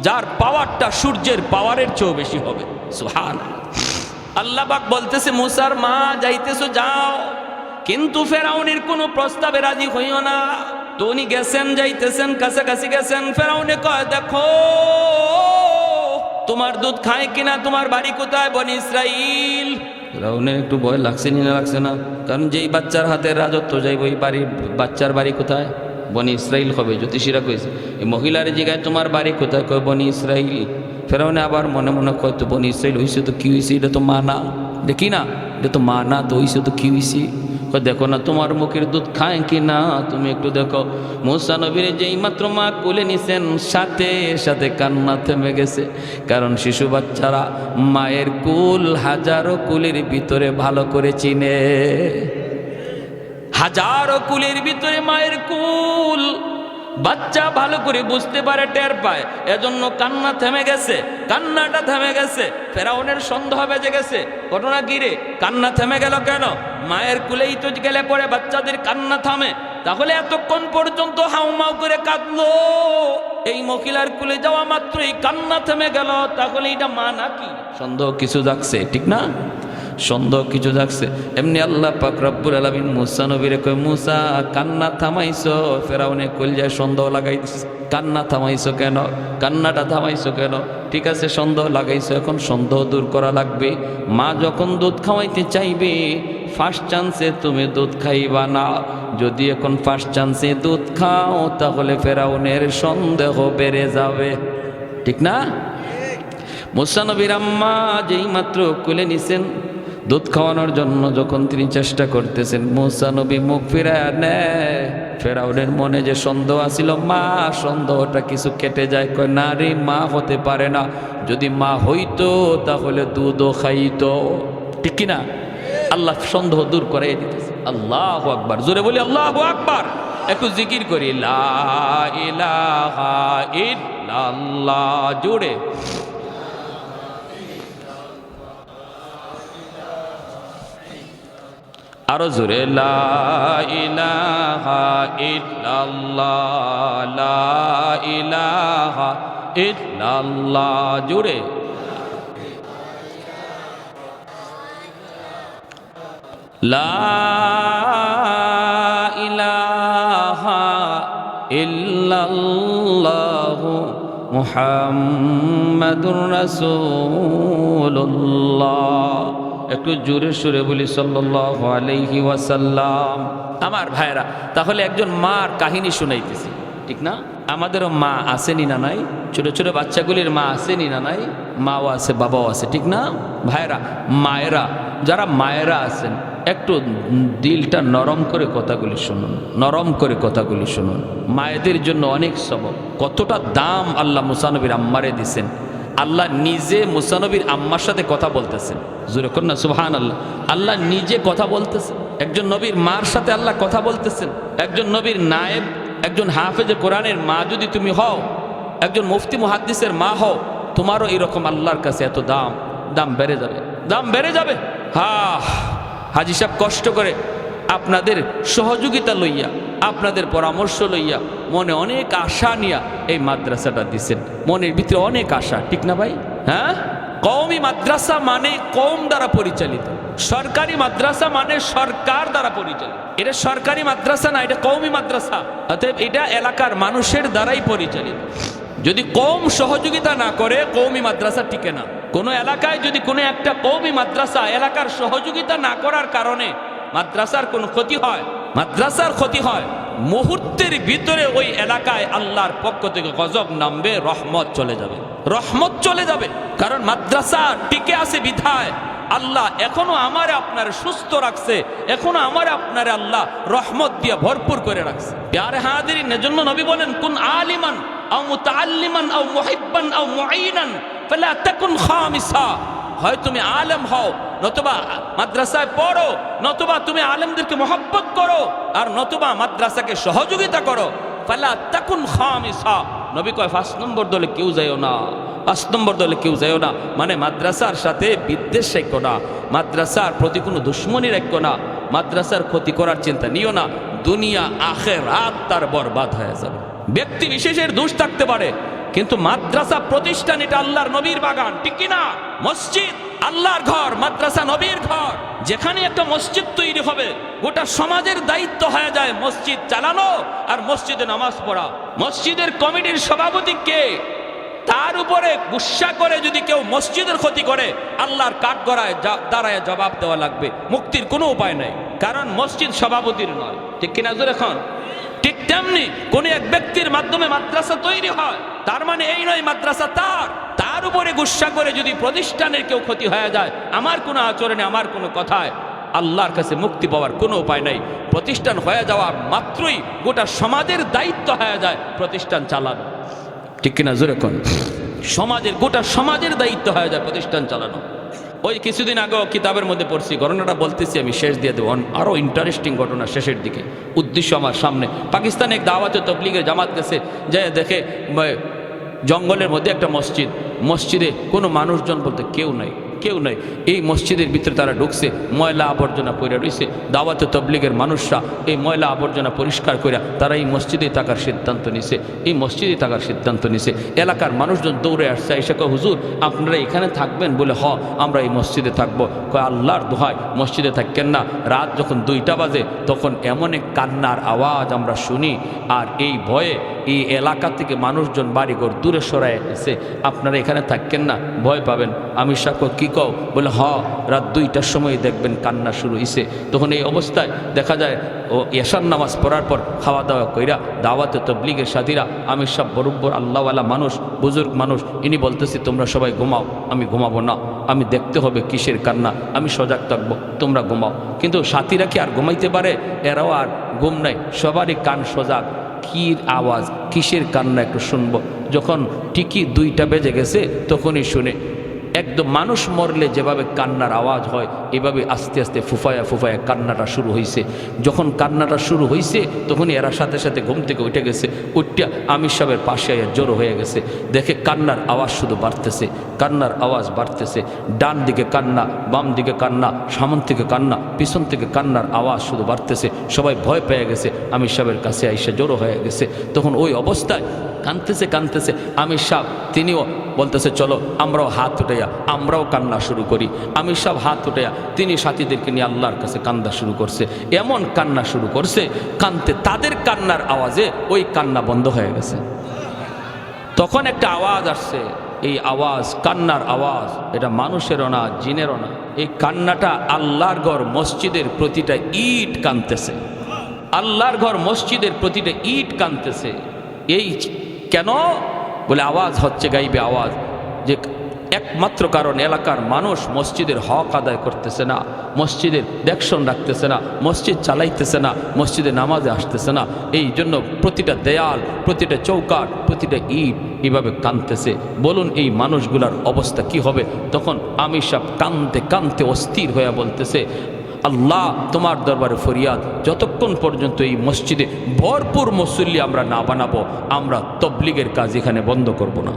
যার পাওয়ারটা সূর্যের পাওয়ারের চেয়েও বেশি হবে। সুবহানাল্লাহ। আল্লাহ পাক বলতেছে, মুসার মা যাইতেছো যাও, কিন্তু ফেরাউনের কোনো প্রস্তাবে রাজি হইও না। তো উনি গেছেন, যাইতেছেন, কাছাকাছি গেছেন। ফেরাউনে কয়, দেখো তোমার দুধ খায় কিনা, তোমার বাড়ি কোথায়? বনি ইসরাইল। ফেরাউনের একটু ভয় লাগছে না? লাগছে না, কারণ যেই বাচ্চার হাতে রাজত্ব যাইব, ওই বাড়ির বাচ্চার বাড়ি কোথায়? বনি ইসরাইল হবে। জ্যোতিষীরা কইছে, এই মহিলার জায়গায় তোমার বাড়ি কোথায়? কয় বনি ইসরাইল। ফেরাউনে আবার মনে মনে কয়, তো বনি ইসরাইল হইছে তো কি হয়েছে? এটা তো মা না, দেখি না, এটা তো মা না, তো হইছে তো কি হয়েছে? দেখো না তোমার মুখের দুধ খায় কি না, তুমি একটু দেখো। মুসা নবীর যেই মাত্র মা কোলে নিছেন, সাথে সাথে কান্না থেমে গেছে। কারণ শিশু বাচ্চারা মায়ের কুল হাজারো কুলের ভিতরে ভালো করে চিনে, হাজারো কুলের ভিতরে মায়ের কুল বাচ্চা ভালো করে বুঝতে পারে, টের পায়। এজন্য কান্না থেমে গেছে, কান্নাটা থেমে গেছে। ফেরাউনের সন্দেহ বেজে গেছে, ঘটনা কি রে, কান্না থেমে গেল কেন? মায়ের কুলেই তো গেলে পরে বাচ্চাদের কান্না থামে, তাহলে এতক্ষণ পর্যন্ত হাউমাউ করে কাঁদলো, এই মহিলার কুলে যাওয়া মাত্রই কান্না থেমে গেল, তাহলে এটা মা নাকি? সন্দেহ কিছু জাগছে, ঠিক না? সন্দেহ কিছু জাগছে। এমনি আল্লাহ পাক রব্বুল আলামিন মুসা নবীরে কয়, মুসা কান্না থামাইছো? ফেরাউনে কলজায় সন্দেহ লাগাই দিছে, কান্না থামাইছো কেন? কান্নাটা থামাইছো কেন? ঠিক আছে, সন্দেহ লাগাইছো, এখন সন্দেহ দূর করা লাগবে। মা যখন দুধ খাওয়াইতে চাইবে, ফার্স্ট চান্সে তুমি দুধ খাইবা না। যদি এখন ফার্স্ট চান্সে দুধ খাও, তাহলে ফেরাউনের সন্দেহ বেড়ে যাবে, ঠিক না? মুসা নবীর আম্মা যেই মাত্র কোলে নিছেন, দুধ খাওয়ানোর জন্য যখন তিনি চেষ্টা করতেছেন, মুসা নবী মুখ ফিরায় নেয়। ফেরাউনের মনে যে সন্দেহ আছিল মা, সন্দেহটা কিছু কেটে যায়। কয় না রে, মা হতে পারে না, যদি মা হইতো তাহলে দুধও খাইতো, ঠিক কিনা? আল্লাহ সন্দেহ দূর করে দিতেছে। আল্লাহু আকবার, জোরে বলি আল্লাহু আকবার। একটু জিকির করি, লা ইলাহা ইল্লাল্লাহ, জোরে। আরো জোরে, লা ইলাহা ইল্লাল্লাহ, লা ইলাহা ইল্লাল্লাহ, জোরে। লা ইলাহা ইল্লাল্লাহ মুহাম্মাদুর রাসূলুল্লাহ একটু জোরে সুরে বলি সাল্লাল্লাহু আলাইহি ওয়াসাল্লাম। আমার ভাইরা, তাহলে একজন মার কাহিনী শুনাইতেছি, ঠিক না? আমাদেরও মা আসেনি না নাই? ছোট ছোট বাচ্চাগুলির মা আসেনি না নাই? মাও আছে, বাবাও আছে, ঠিক না ভাইরা? মায়েরা, যারা মায়েরা আছেন, একটু দিলটা নরম করে কথাগুলি শুনুন, নরম করে কথাগুলি শুনুন। মায়েদের জন্য অনেক সবব। কতটা দাম আল্লাহ মুসা নবীর আম্মারে দিছেন। আল্লাহ নিজে মুসা নবীর আম্মার সাথে কথা বলতেছেন, জোরে কর না সুবহানাল্লাহ। আল্লাহ নিজে কথা বলতেছেন, একজন নবীর মার সাথে আল্লাহ কথা বলতেছেন। একজন নবীর নায়েব, একজন হাফেজে কোরআনের মা যদি তুমি হও, একজন মুফতি মুহাদ্দিসের মা হও, তোমারও এরকম আল্লাহর কাছে এত দাম, দাম বেড়ে যাবে, দাম বেড়ে যাবে। হাজি সাহেব কষ্ট করে আপনাদের সহযোগিতা লইয়া, আপনাদের পরামর্শ লইয়া, মনে অনেক আশা নিয়া এই মাদ্রাসাটা দিচ্ছেন। মনের ভিতরে অনেক আশা, ঠিক না ভাই? হ্যাঁ, কওমি মাদ্রাসা মানে কওম দ্বারা পরিচালিত, সরকারি মাদ্রাসা মানে সরকার দ্বারা পরিচালিত। এটা সরকারি মাদ্রাসা না, এটা কওমি মাদ্রাসা। অতএব এটা এলাকার মানুষের দ্বারাই পরিচালিত। যদি কওম সহযোগিতা না করে, কওমি মাদ্রাসা টিকে না। কোনো এলাকায় যদি কোনো একটা কওমি মাদ্রাসা এলাকার সহযোগিতা না করার কারণে মাদ্রাসার কোনো ক্ষতি হয়, মাদ্রাসার ক্ষতি হয়, মুহূর্তের ভিতরে ওই এলাকায় আল্লাহর পক্ষ থেকে গজব নামবে, রহমত চলে যাবে, রহমত চলে যাবে। কারণ মাদ্রাসা টিকে আছে বিধায় আল্লাহ এখনো আমার আপনার সুস্থ রাখছে, এখনো আমার আপনার আল্লাহ রহমত দিয়ে ভরপুর করে রাখছে। প্যারে হাজিরিন, এজন্য নবী বলেন, কুন আলিমান আও মুতাআল্লিমান আও মুহিব্বান আও মুঈনান ফালা তাকুন খামিসা। হয় তুমি আলেম হও, নতুবা মাদ্রাসায় পড়ো, নতুবা তুমি আলেমদেরকে মহব্বত করো, আর নতুবা মাদ্রাসাকে সহযোগিতা করো। ফালা তাকুন খামিসা। নবী কয় 5 নম্বর দলে কেউ যাইও না, 5 নম্বর দলে কেউ যাইও না। মানে মাদ্রাসার সাথে বিদ্বেষ রেখো না, মাদ্রাসার প্রতি কোনো দুশ্মনী রেখো না, মাদ্রাসার ক্ষতি করার চিন্তা নিও না। দুনিয়া আখিরাত তার বরবাদ হয়ে যাবে। ব্যক্তি বিশেষের দোষ থাকতে পারে, কিন্তু মাদ্রাসা প্রতিষ্ঠান এটা আল্লাহর নবীর বাগান, ঠিক কিনা? মসজিদ আল্লাহর ঘর, মাদ্রাসা নবীর ঘর। যেখানে একটা মসজিদ তৈরি হবে, গোটা সমাজের দায়িত্ব হয়ে যায় মসজিদ চালানো আর মসজিদে নামাজ পড়া। মসজিদের কমিটির সভাপতি কে, তার উপরে গুসা করে যদি কেউ মসজিদের ক্ষতি করে, আল্লাহর কাঠগড়ায় দাঁড়ায় জবাব দেওয়া লাগবে। মুক্তির কোনো উপায় নাই, কারণ মসজিদ সভাপতির নয়, ঠিক কিনা? এখন ঠিক তেমনি কোন এক ব্যক্তির মাধ্যমে মাদ্রাসা তৈরি হয়, তার মানে এই নয় মাদ্রাসা তার উপরে গুসা করে যদি প্রতিষ্ঠানের কেউ ক্ষতি হয়ে যায়, আমার কোনো আচরণে, আমার কোনো কথায় আল্লাহর কাছে মুক্তি পাওয়ার কোনো উপায় নাই। প্রতিষ্ঠান হয়ে যাওয়া মাত্রই গোটা সমাজের দায়িত্ব হয়ে যায় প্রতিষ্ঠান চালানো, ঠিক কিনা? জোরে কোন সমাজের, গোটা সমাজের দায়িত্ব হয়ে যায় প্রতিষ্ঠান চালানো। ওই কিছুদিন আগেও কিতাবের মধ্যে পড়ছি, ঘটনাটা বলতেছি, আমি শেষ দিয়ে দেবো। আরও ইন্টারেস্টিং ঘটনা শেষের দিকে, উদ্দেশ্য আমার সামনে। পাকিস্তানে এক দাওয়াতে তবলিগের জামাত গেছে, যে দেখে জঙ্গলের মধ্যে একটা মসজিদ, মসজিদে কোনো মানুষজন বলতে কেউ নাই, কেউ নাই। এই মসজিদের ভিতরে তারা ঢুকছে, ময়লা আবর্জনা পড়ে রয়েছে। দাওয়াতে তবলিগের মানুষরা এই ময়লা আবর্জনা পরিষ্কার করে তারা এই মসজিদে থাকার সিদ্ধান্ত নিছে, এই মসজিদে থাকার সিদ্ধান্ত নিছে। এলাকার মানুষজন দৌড়ে আসছে, এসে কয়, হুজুর আপনারা এখানে থাকবেন? বলে আমরা এই মসজিদে থাকবো। কয় আল্লাহর দোহাই মসজিদে থাকেন না। রাত যখন 2টা বাজে তখন এমন এক কান্নার আওয়াজ আমরা শুনি, আর এই ভয়ে এই এলাকা থেকে মানুষজন বাড়িঘর দূরে সরায় এসে, আপনারা এখানে থাকেন না, ভয় পাবেন। আমি সাক্ষ্য কি কও? বলে রাত 2টার সময় দেখবেন কান্না শুরু হয়েছে। তখন এই অবস্থায় দেখা যায় ও এশার নামাজ পড়ার পর খাওয়া দাওয়া কইরা দাওয়াতে তবলিগের সাথীরা, আমি সব বরব্বর আল্লাহওয়ালা মানুষ, বুজুর্গ মানুষ, ইনি বলতেছি তোমরা সবাই ঘুমাও। আমি ঘুমাবো না, আমি দেখতে হবে কিসের কান্না, আমি সজাগ থাকবো, তোমরা ঘুমাও। কিন্তু সাথীরা কি আর ঘুমাইতে পারে? এরাও আর ঘুম নাই, সবারই কান সজাগ। কির আওয়াজ, কিসের কান্না একটু শুনবো। যখন ঠিকই 2টা বেজে গেছে তখনই শুনে একদম মানুষ মরলে যেভাবে কান্নার আওয়াজ হয়, এভাবে আস্তে আস্তে ফুফায়া ফুফায়া কান্নাটা শুরু হয়েছে। যখন কান্নাটা শুরু হয়েছে তখনই এরা সাথে সাথে ঘুম থেকে উঠে গেছে। উঠিয়া আমির সাহেবের পাশে জড়ো হয়ে গেছে। দেখে কান্নার আওয়াজ শুধু বাড়তেছে, কান্নার আওয়াজ বাড়তেছে। ডান দিকে কান্না, বাম দিকে কান্না, সামন থেকে কান্না, পিছন থেকে কান্নার আওয়াজ শুধু বাড়তেছে। সবাই ভয় পেয়ে গেছে, আমির সাহেবের কাছে আইসা জড়ো হয়ে গেছে। তখন ওই অবস্থায় কাঁদতেছে কাঁদতেছে আমির সাহেব, তিনিও বলতেছে চলো আমরাও হাত উঠাইয়া আমরাও কান্না শুরু করি। আমির সাহেব হাত উঠাইয়া তিনি সাথীদেরকে নিয়ে আল্লাহর কাছে কান্না শুরু করছে। এমন কান্না শুরু করছে, কানতে তাদের কান্নার আওয়াজে ওই কান্না বন্ধ হয়ে গেছে। তখন একটা আওয়াজ আসছে, এই আওয়াজ কান্নার আওয়াজ, এটা মানুষেরও না জিনেরও না। এই কান্নাটা আল্লাহর ঘর মসজিদের প্রতিটা ইট কাঁদতেছে, আল্লাহর ঘর মসজিদের প্রতিটা ইট কাঁদতেছে। এই কেন বলে আওয়াজ হচ্ছে গাইবে আওয়াজ, যে একমাত্র কারণ এলাকার মানুষ মসজিদের হক আদায় করতেছে না, মসজিদের দেখশন রাখতেছে না, মসজিদ চালাইতেছে না, মসজিদে নামাজে আসতেছে না। এই জন্য প্রতিটা দেয়াল, প্রতিটা চৌকাঠ, প্রতিটা ইট এভাবে কাঁদতেছে। বলুন এই মানুষগুলার অবস্থা কি হবে? তখন আমির সাহেব কাঁদতে কাঁদতে অস্থির হয়ে বলতেছে, আল্লাহ তোমার দরবারে ফরিয়াদ, যতক্ষণ পর্যন্ত এই মসজিদে ভরপুর মুসল্লি আমরা না বানাবো, আমরা তবলিগের কাজ এখানে বন্ধ করব না।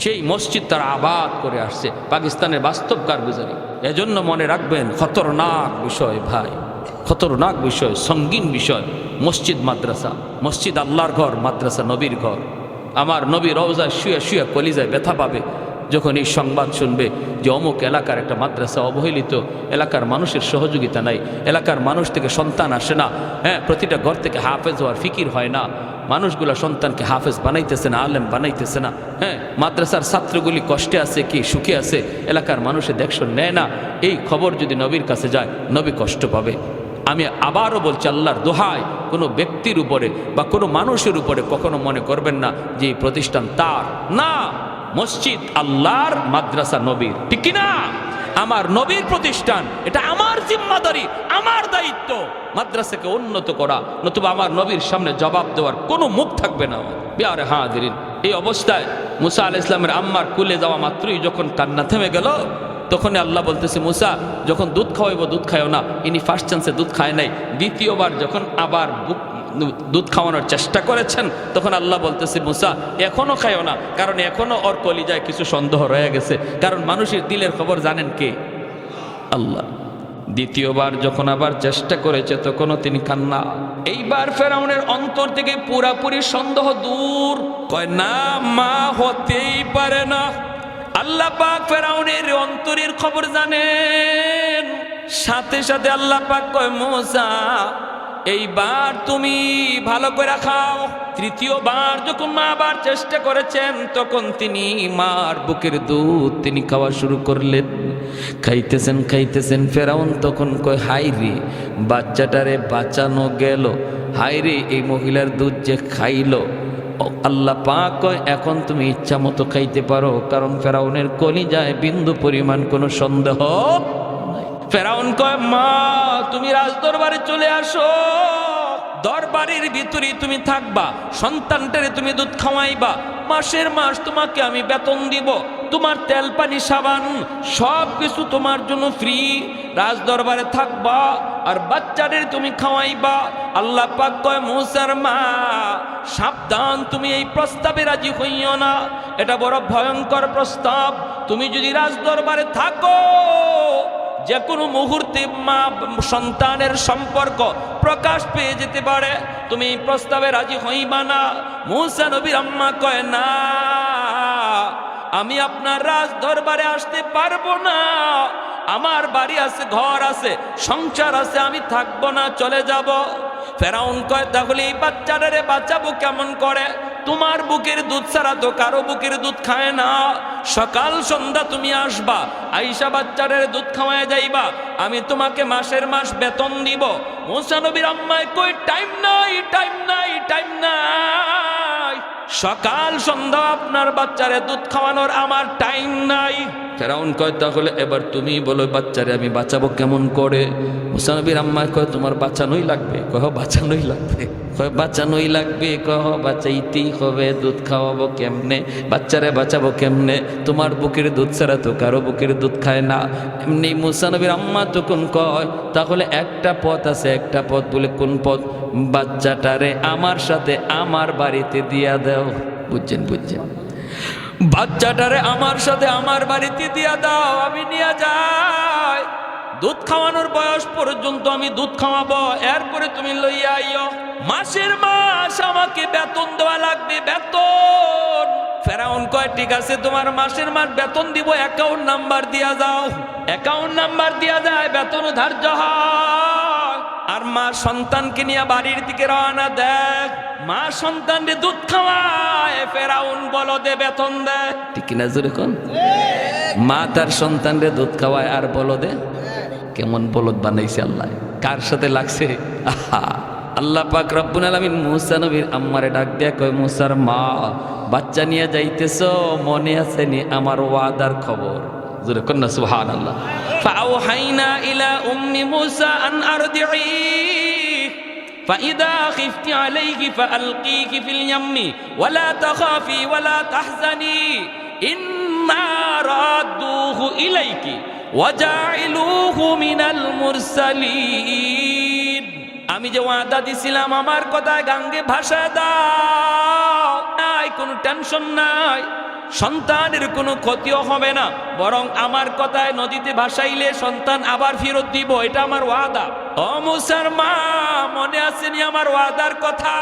সেই মসজিদ তারা আবাদ করে আসছে, পাকিস্তানের বাস্তব কারগুজারি। এজন্য মনে রাখবেন, খতরনাক বিষয় ভাই, খতরনাক বিষয়, সঙ্গীন বিষয় মসজিদ মাদ্রাসা। মসজিদ আল্লাহর ঘর, মাদ্রাসা নবীর ঘর। আমার নবী রওজায় শুয়ে শুয়ে কলিজায় ব্যথা পাবে যখন এই সংবাদ শুনবে যে অমুক এলাকার একটা মাদ্রাসা অবহেলিত, এলাকার মানুষের সহযোগিতা নাই, এলাকার মানুষ থেকে সন্তান আসে না, হ্যাঁ, প্রতিটা ঘর থেকে হাফেজ হওয়ার ফিকির হয় না, মানুষগুলা সন্তানকে হাফেজ বানাইতেছে না, আলেম বানাইতেছে না, হ্যাঁ, মাদ্রাসার ছাত্রগুলি কষ্টে আছে কি সুখে আছে, এলাকার মানুষের দেখশন নেয় না। এই খবর যদি নবীর কাছে যায়, নবী কষ্ট পাবে। আমি আবারও বলছি, আল্লাহর দোহাই, কোনো ব্যক্তির উপরে বা কোনো মানুষের উপরে কখনো মনে করবেন না যে এই প্রতিষ্ঠান তার না। মসজিদ আল্লাহর, মাদ্রাসা নবীর, ঠিক কিনা? আমার নবীর প্রতিষ্ঠান, এটা আমার জিম্মাদারি, আমার দায়িত্ব মাদ্রাসাকে উন্নত করা, নতুবা আমার নবীর সামনে জবাব দেওয়ার কোনো মুখ থাকবে না। বিয়ারে হাজিরিন, এই অবস্থায় মুসা আলাইহিস সালামের আম্মার কুলে যাওয়া মাত্রই যখন কান্না থেমে গেল, তখন আল্লাহ বলতেছে, মুসা যখন দুধ খাওয়াইব দুধ খাইও না। ইনি ফার্স্ট চান্সে দুধ খায় নাই, দ্বিতীয়বার যখন আবার দুধ খাওয়ানোর চেষ্টা করেছেন, তখন আল্লাহ বলতেছে, মুসা এখনো খাইও না, কারণ এখনো ওর কলিজায় কিছু সন্দেহ রয়ে গেছে, কারণ মানুষের দিলের খবর জানেন কে? আল্লাহ। দ্বিতীয়বার যখন আবার চেষ্টা করেছে, তখনও তিনি কান্না। এইবার ফেরাউনের অন্তর থেকে পুরাপুরি সন্দেহ দূর, কয় না, মা হতেই পারে না। আল্লাহ পাক ফেরাউনের অন্তরের খবর জানেন। সাথে সাথে আল্লাহ পাক কয়, মুসা এইবার তুমি ভালো করে খাও। তৃতীয়বার যখন মা আবার চেষ্টা করেছেন, তখন তিনি মার বুকের দুধ তিনি খাওয়া শুরু করলেন। খাইতেছেন খাইতেছেন, ফেরাউন তখন কয়, হাই রে, বাচ্চাটারে বাঁচানো গেল, হাই রে, এই মহিলার দুধ যে খাইলো। আল্লাহ পাক কয়, এখন তুমি ইচ্ছা মতো খাইতে পারো, কারণ ফেরাউনের কলিজায় বিন্দু পরিমাণ কোনো সন্দেহ নাই। ফেরাউন কয়, মা তুমি রাজদরবারে চলে আসো, দরবারের ভিতরে তুমি থাকবা, সন্তানটারে তুমি দুধ খাওয়াইবা, মাসের মাস তোমাকে আমি বেতন দিব, তোমার তেল পানি সাবান সব কিছু তোমার জন্য ফ্রি, রাজদরবারে থাকবা আর বাচ্চাদের তুমি খাওয়াইবা। আল্লাহ পাক কয়, মুসার মা সাবধান, তুমি এই প্রস্তাবে রাজি হইও না, এটা বড় ভয়ঙ্কর প্রস্তাব। তুমি যদি রাজদরবারে থাকো, যে কোনো মুহূর্তে মা সন্তানের সম্পর্ক প্রকাশ পেয়ে যেতে পারে, তুমি এই প্রস্তাবে রাজি হইবা না। মুসা নবীর আম্মা কয়, না, আমি আপনার রাজ দরবারে আসতে পারবো না, আমার বাড়ি আছে, ঘর আছে, সংসার আছে, আমি থাকবো না, চলে যাব। ফেরাউন কয়, তাহলে এই বাচ্চাটারে বাঁচাবো কেমন করে? তোমার বুকের দুধ ছাড়া তো কারো বুকের দুধ খায় না। সকাল সন্ধ্যা তুমি আসবা, আইসা বাচ্চাটারে দুধ খাওয়ায় যাইবা, আমি তোমাকে মাসের মাস বেতন দিব। মুসা নবীর আম্মায় কই, টাইম নাই, টাইম নাই, টাইম নাই, সকাল সন্ধ্যা আপনার বাচ্চারে দুধ খাওয়ানোর আমার টাইম নাই। ফেরাউন কয়, তাহলে এবার তুমি বলো, বাচ্চারে আমি বাঁচাবো কেমন করে? মুসা নবীর আম্মা কয়, তোমার বাঁচানোই লাগবে। কহ, বাঁচানোই লাগবে? কয়, বাঁচানোই লাগবে। কহ, বাঁচাইতেই হবে, দুধ খাওয়াবো কেমনে, বাচ্চারে বাঁচাবো কেমনে? তোমার বুকের দুধ ছাড়া তো কারো বুকের দুধ খায় না। এমনি মুসা নবীর আম্মা তখন কয়, তাহলে একটা পথ আছে। একটা পথ বলে কোন পথ? বাচ্চাটারে আমার সাথে আমার বাড়িতে দিয়া দাও। বুঝছেন? বুঝছেন? বাচ্চাটারে আমার সাথে আমার বাড়িতে দিয়া দাও, আমি নিয়ে যাই, দুধ খাওয়ানোর বয়স পর্যন্ত আমি দুধ খাওয়াবো, এরপরে তুমি লইয়া আইও। মাসের মাস আমাকে বেতন দেওয়া লাগবে, বেতন। ফেরাউন কয়, ঠিক আছে, তোমার মাসের মাস বেতন দিব, অ্যাকাউন্ট নাম্বার দিয়া যাও। অ্যাকাউন্ট নাম্বার দিয়া যায়, বেতন ধার্য হয়। আর মা সন্তানকে নিয়ে বাড়ির দিকে রওনা দেয়। মা সন্তানকে দুধ খাওয়ায়, ফেরাউন বলদে বেতন দেয়। ঠিক কিনা জোরে কোন? মা তার সন্তানকে দুধ খাওয়ায় আর বলদে। কেমন বলদ বানাইছে আল্লাহ, কার সাথে লাগছে? আহা, আল্লাহ পাক রব্বুল আলামিন মুসা নবীর আম্মারে ডাক দিয়া কয়, মুসার মা, বাচ্চা নিয়ে যাইতেছো, মনে আছে নি আমার ওয়াদার খবর? জোরে কোন না সুবহানাল্লাহ। ফাআওহাইনা ইলা উম্মি মুসা আন আরদিহি فإذا خفت عليه فألقيه في اليم ولا تخافي ولا تحزني إنا رادوه إليك وجاعلوه من المرسلين। আমি যে ওয়াদা দিছিলাম আমার কথায় গাঙ্গে ভাসায় দাও, নাই কোনো টেনশন নাই, সন্তানের কোনো ক্ষতিও হবে না, বরং আমার কথায় নদীতে ভাসাইলে সন্তান আবার ফেরত দিব, এটা আমার ওয়াদা। ও মুসার মা, মনে আসেনি আমার ওয়াদার কথা?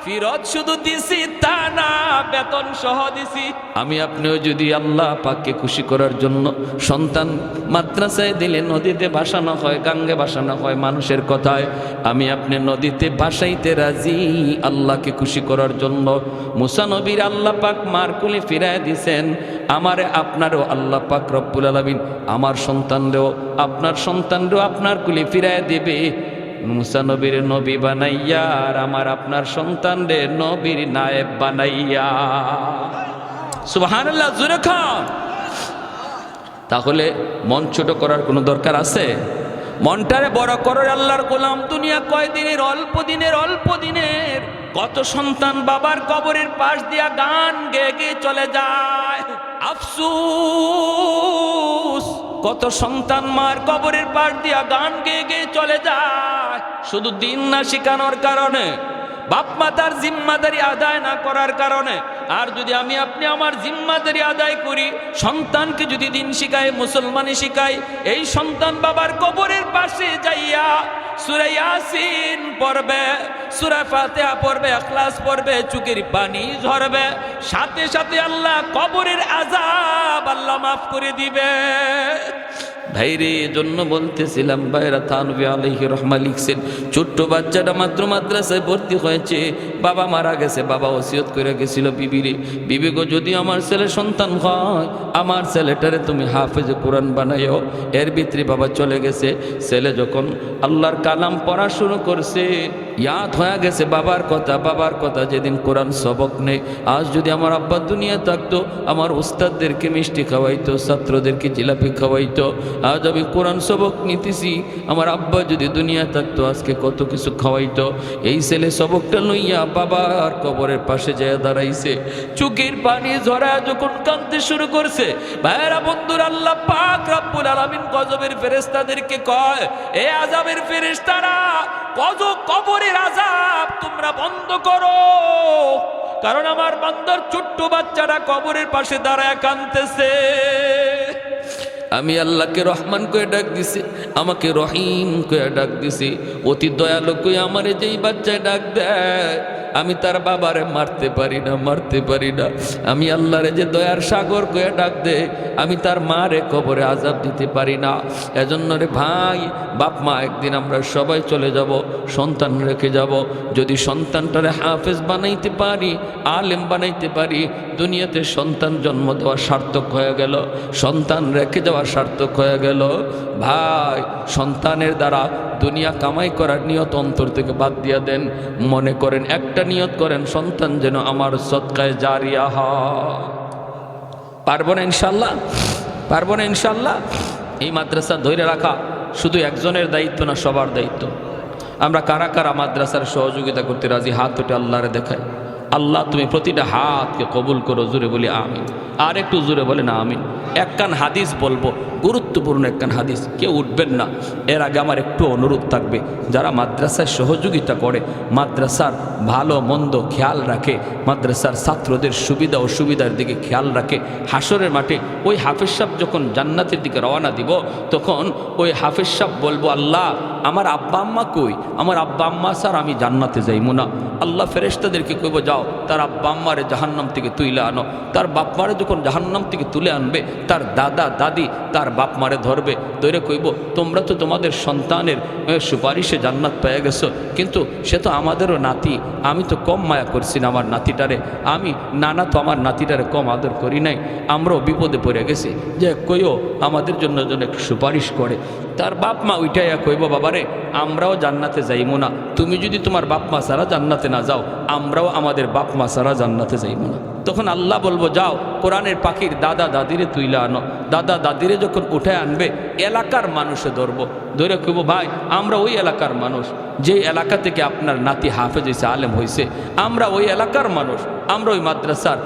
ফেরত শুধু দিছি তা না, বেতন সহ দিছি। আমি আপনিও যদি আল্লাহ পাককে খুশি করার জন্য সন্তান মাদ্রাসায় দিলে নদীতে ভাসানো হয়, গাঙ্গে ভাসানো হয়, মানুষের কথায় আমি আপনি নদীতে ভাসাইতে রাজি, আল্লাহকে খুশি করার জন্য। মুসা নবীর আল্লাহ পাক মার কোলে ফিরায় দিছেন। আমারে আপনারও আল্লাহ পাক রব্বুল আলামিন আমার সন্তানরেও আপনার সন্তানরেও আপনার কোলে ফিরায় দেবে, মুসা নবীর নবী বানাইয়া আর আমার আপনার সন্তানরে নবীর নায়েব বানাইয়া। সুবহানাল্লাহ, জোরে খান। তাহলে মন ছোট করার কোনো দরকার আছে? মনটারে বড় করার। আল্লাহর গোলাম, দুনিয়া কয়দিনের? অল্প দিনের। কত সন্তান বাবার কবরের পাশ দিয়া গান গেয়ে গেয়ে চলে যায়, আফসোস। কত সন্তান মার কবরের পাশ দিয়া গান গেয়ে গেয়ে চলে যায়, শুধু দিন না শিখানোর কারণে, বাপ মাতার জিম্মাদারি আদায় না করার কারণে। আর যদি আমি আপনি আমার জিম্মাদারি আদায় করি, সন্তানকে যদি দিন শিখাই, মুসলমানি শিখাই, এই সন্তান বাবার কবরের পাশে যাইয়া সূরা ইয়াসিন পড়বে, সূরা ফাতিহা পড়বে, ইখলাস পড়বে, চোখের পানি ঝরবে, সাথে সাথে আল্লাহ কবরের আযাব আল্লাহ মাফ করে দিবে। ভাইরে, এজন্য বলতেছিলাম, ভাইরা থানভী আলাইহির রহমা লিখছেন, ছোট্ট বাচ্চাটা মাত্র মাদ্রাসায় ভর্তি হয়েছে, বাবা মারা গেছে, বাবা ওসিয়ত করে গেছিল বিবিরে, বিবি গো, যদি আমার ছেলে সন্তান হয়, আমার ছেলেটারে তুমি হাফেজে কোরআন বানাইও। এর ভিতরে বাবা চলে গেছে। ছেলে যখন আল্লাহর কালাম পড়া শুরু করছে, ইয়াদ হয়ে গেছে বাবার কথা। যেদিন কোরআন সবক নেই, আজ যদি আমার আব্বা দুনিয়া থাকতো, আমার উস্তাদদেরকে মিষ্টি খাওয়াইতো, ছাত্রদেরকে জিলাপি খাওয়াইতো। আজ আমি কোরআন সবক নিতেছি, আমার আব্বা যদি দুনিয়া থাকতো, আজকে কত কিছু খাওয়াইতো। এই ছেলে সবকটা লইয়া বাবার কবরের পাশে যায় দাঁড়াইছে, চোখের পানি ঝরা যখন কাঁদতে শুরু করছে। ভাইরা বন্ধুরা, আল্লাহ পাক রব্বুল আলামিন গজবের ফেরেশতাদেরকে কয়, এ আযাবের ফেরেশতারা, কবরের আযাব তোমরা বন্ধ করো, কারণ আমার বান্দার ছোট্ট বাচ্চারা কবরের পাশে দাঁড়ায় কাঁদতেছে। আমি আল্লাহকে রহমান কয়ে ডাক দিছি, আমাকে রহিম কয়ে ডাক দিছি, অতি দয়ালু কয়ে আমারে যেই বাচ্চায় ডাক দেয়, আমি তার বাবারে মারতে পারি না। আমি আল্লাহরে যে দয়ার সাগর কয়ে ডাক দে, আমি তার মারে কবরে আযাব দিতে পারি না। এজন্য রে ভাই, বাপ মা একদিন আমরা সবাই চলে যাব, সন্তান রেখে যাব। যদি সন্তানটারে হাফেজ বানাইতে পারি, আলেম বানাইতে পারি, দুনিয়াতে সন্তান জন্ম দেওয়া সার্থক হয়ে গেল, সন্তান রেখে যাওয়া সার্থক হয়ে গেল। ভাই, সন্তানের দ্বারা দুনিয়া কামাই করার নিয়ত অন্তর থেকে বাদ দিয়া দেন। মনে করেন, একটা নিয়ত করেন, সন্তান যেন আমার সদকায়ে জারিয়া হয়। পারবো না ইনশাল্লাহ? এই মাদ্রাসা ধরে রাখা শুধু একজনের দায়িত্ব না, সবার দায়িত্ব। আমরা কারা কারা মাদ্রাসার সহযোগিতা করতে রাজি? হাত উঠে আল্লাহরে দেখায়। আল্লাহ, তুমি প্রতিটা হাতকে কবুল করো। জোরে বলি আমিন। আর একটু জোরে বলেন আমিন। একখান হাদিস বলবো, গুরুত্বপূর্ণ একখান হাদিস, কেউ উঠবেন না। এর আগে আমার একটু অনুরোধ থাকবে, যারা মাদ্রাসায় সহযোগিতা করে, মাদ্রাসার ভালো মন্দ খেয়াল রাখে, মাদ্রাসার ছাত্রদের সুবিধা অসুবিধার দিকে খেয়াল রাখে, হাসরের মাঠে ওই হাফেজ সাহেব যখন জান্নাতের দিকে রওনা দিব, তখন ওই হাফেজ সাহেব বলবো, আল্লাহ, আমার আব্বা আম্মা কই? আমার আব্বা আম্মা স্যার, আমি জান্নাতে যাইমু না। আল্লাহ ফেরেশতাদেরকে কইব, যাও তার আব্বা আম্মারে জাহান্নাম থেকে তুলে আনো। তার বাপ মারে যখন জাহান্নাম থেকে তুলে আনবে, তার দাদা দাদি, তার বাপ মারে ধরবে, ধরে কইব তোমরা তো তোমাদের সন্তানের সুপারিশে জান্নাত পেয়ে গেছো, কিন্তু সে তো আমাদেরও নাতি, আমি তো কম মায়া করছি না আমার নাতিটারে, আমি নানা তো আমার নাতিটারে কম আদর করি নাই, আমরাও বিপদে পড়ে গেছি, যে কইও আমাদের জন্য যেন একটু সুপারিশ করে। তার বাপ মা ওইটাইয়া কইব বাবারে আমরাও জান্নাতে যাইমো না, তুমি যদি তোমার বাপ মা ছাড়া জান্নাতে না যাও, আমরাও আমাদের বাপ মা ছাড়া জান্নাতে যাইমো না। তখন আল্লাহ বলবো যাও কোরআনের পাখির দাদা দাদিরে তুইলা আনো। দাদা দাদিরে যখন উঠে আনবে এলাকার মানুষে ধরবো, ধরে কইব ভাই আমরা ওই এলাকার মানুষ, যেই এলাকা থেকে আপনার নাতি হাফেজ হয়েছে, আলেম হয়েছে, আমরা ওই এলাকার মানুষ, আমরা ওই মাদ্রাসার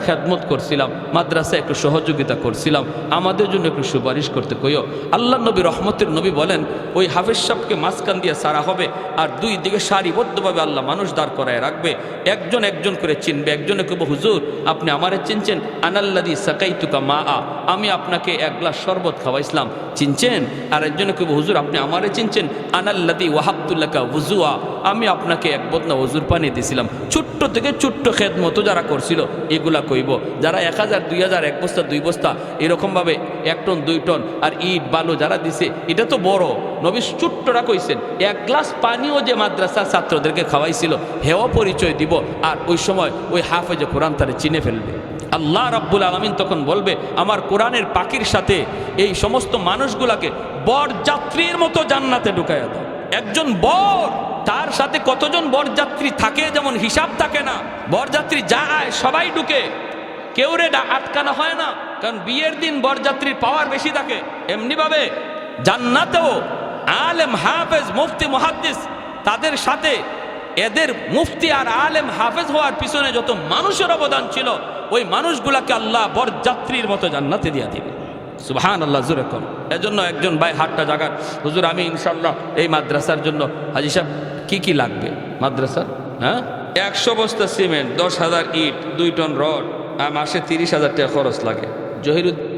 খেদমত করছিলাম, মাদ্রাসায় একটু সহযোগিতা করছিলাম, আমাদের জন্য একটু সুপারিশ করতে কইও। আল্লাহ নবী রহমতের নবী বলেন ওই হাফেজ সাহেবকে মাঝখান দিয়ে সারা হবে, আর দুই দিকে সারিবদ্ধভাবে আল্লাহ মানুষ দাঁড় করায় রাখবে, একজন একজন করে চিনবে। একজনে কইব হুজুর আপনি আমারে চিনছেন? আনাল্লাদি সাকাইতুকা মা আ, আমি আপনাকে এক গ্লাস শরবত খাওয়াইছিলাম, চিনছেন? আর একজনে কইব হুজুর আপনি আমারে চিনছেন? আনাল্লাদি ওয়াহাবতুল্লাকা ওযুআ, আমি আপনাকে এক বদনা ওজুর পানি দিয়েছিলাম। ছোট্ট থেকে ছোট্ট খেদমতো যারা করছিল এগুলা কইব। যারা 1000 2000 এক বস্তা 2 বস্তা এরকমভাবে 1 টন 2 টন আর ইট বালু যারা দিছে, এটা তো বড়। নবী ছোট্টরা কইছেন এক গ্লাস পানিও যে মাদ্রাসার ছাত্রদেরকে খাওয়াইছিল হেও পরিচয় দিব, আর ওই সময় ওই হাফেজে কোরআন তারে চিনে ফেলবে। আল্লাহ রাব্বুল আলামিন তখন বলবে আমার কোরআনের পাখির সাথে এই সমস্ত মানুষগুলাকে বরযাত্রীর মতো জান্নাতে ঢুকাইয়া দাও। একজন বর, তার সাথে কতজন বরযাত্রী থাকে যেমন হিসাব থাকে না, বরযাত্রী যায় সবাই ঢুকে, কেউ রে আটকানো হয় না, কারণ বিয়ের দিন বরযাত্রীর পাওয়ার বেশি থাকে। এমনিভাবে জান্নাতেও আলেম হাফেজ মুফতি মুহাদ্দিস তাদের সাথে এদের মুফতি আর আলেম হাফেজ হওয়ার পিছনে যত মানুষের অবদান ছিল ওই মানুষগুলাকে আল্লাহ বরযাত্রীর মতো জান্নাতে দিয়ে দিবে। সুবহানাল্লাহ, জোরে কম। এজন্য একজন ভাই হাতটা জাগান, হুজুর আমি ইনশাআল্লাহ এই মাদ্রাসার জন্য, হাজী সাহেব কি লাগবে মাদ্রাসার? হ্যাঁ 100 বস্তা সিমেন্ট, 10,000 ইট, 2 টন রড, আর মাসে 30,000 টাকা খরচ লাগে। জহিরুদ্দিন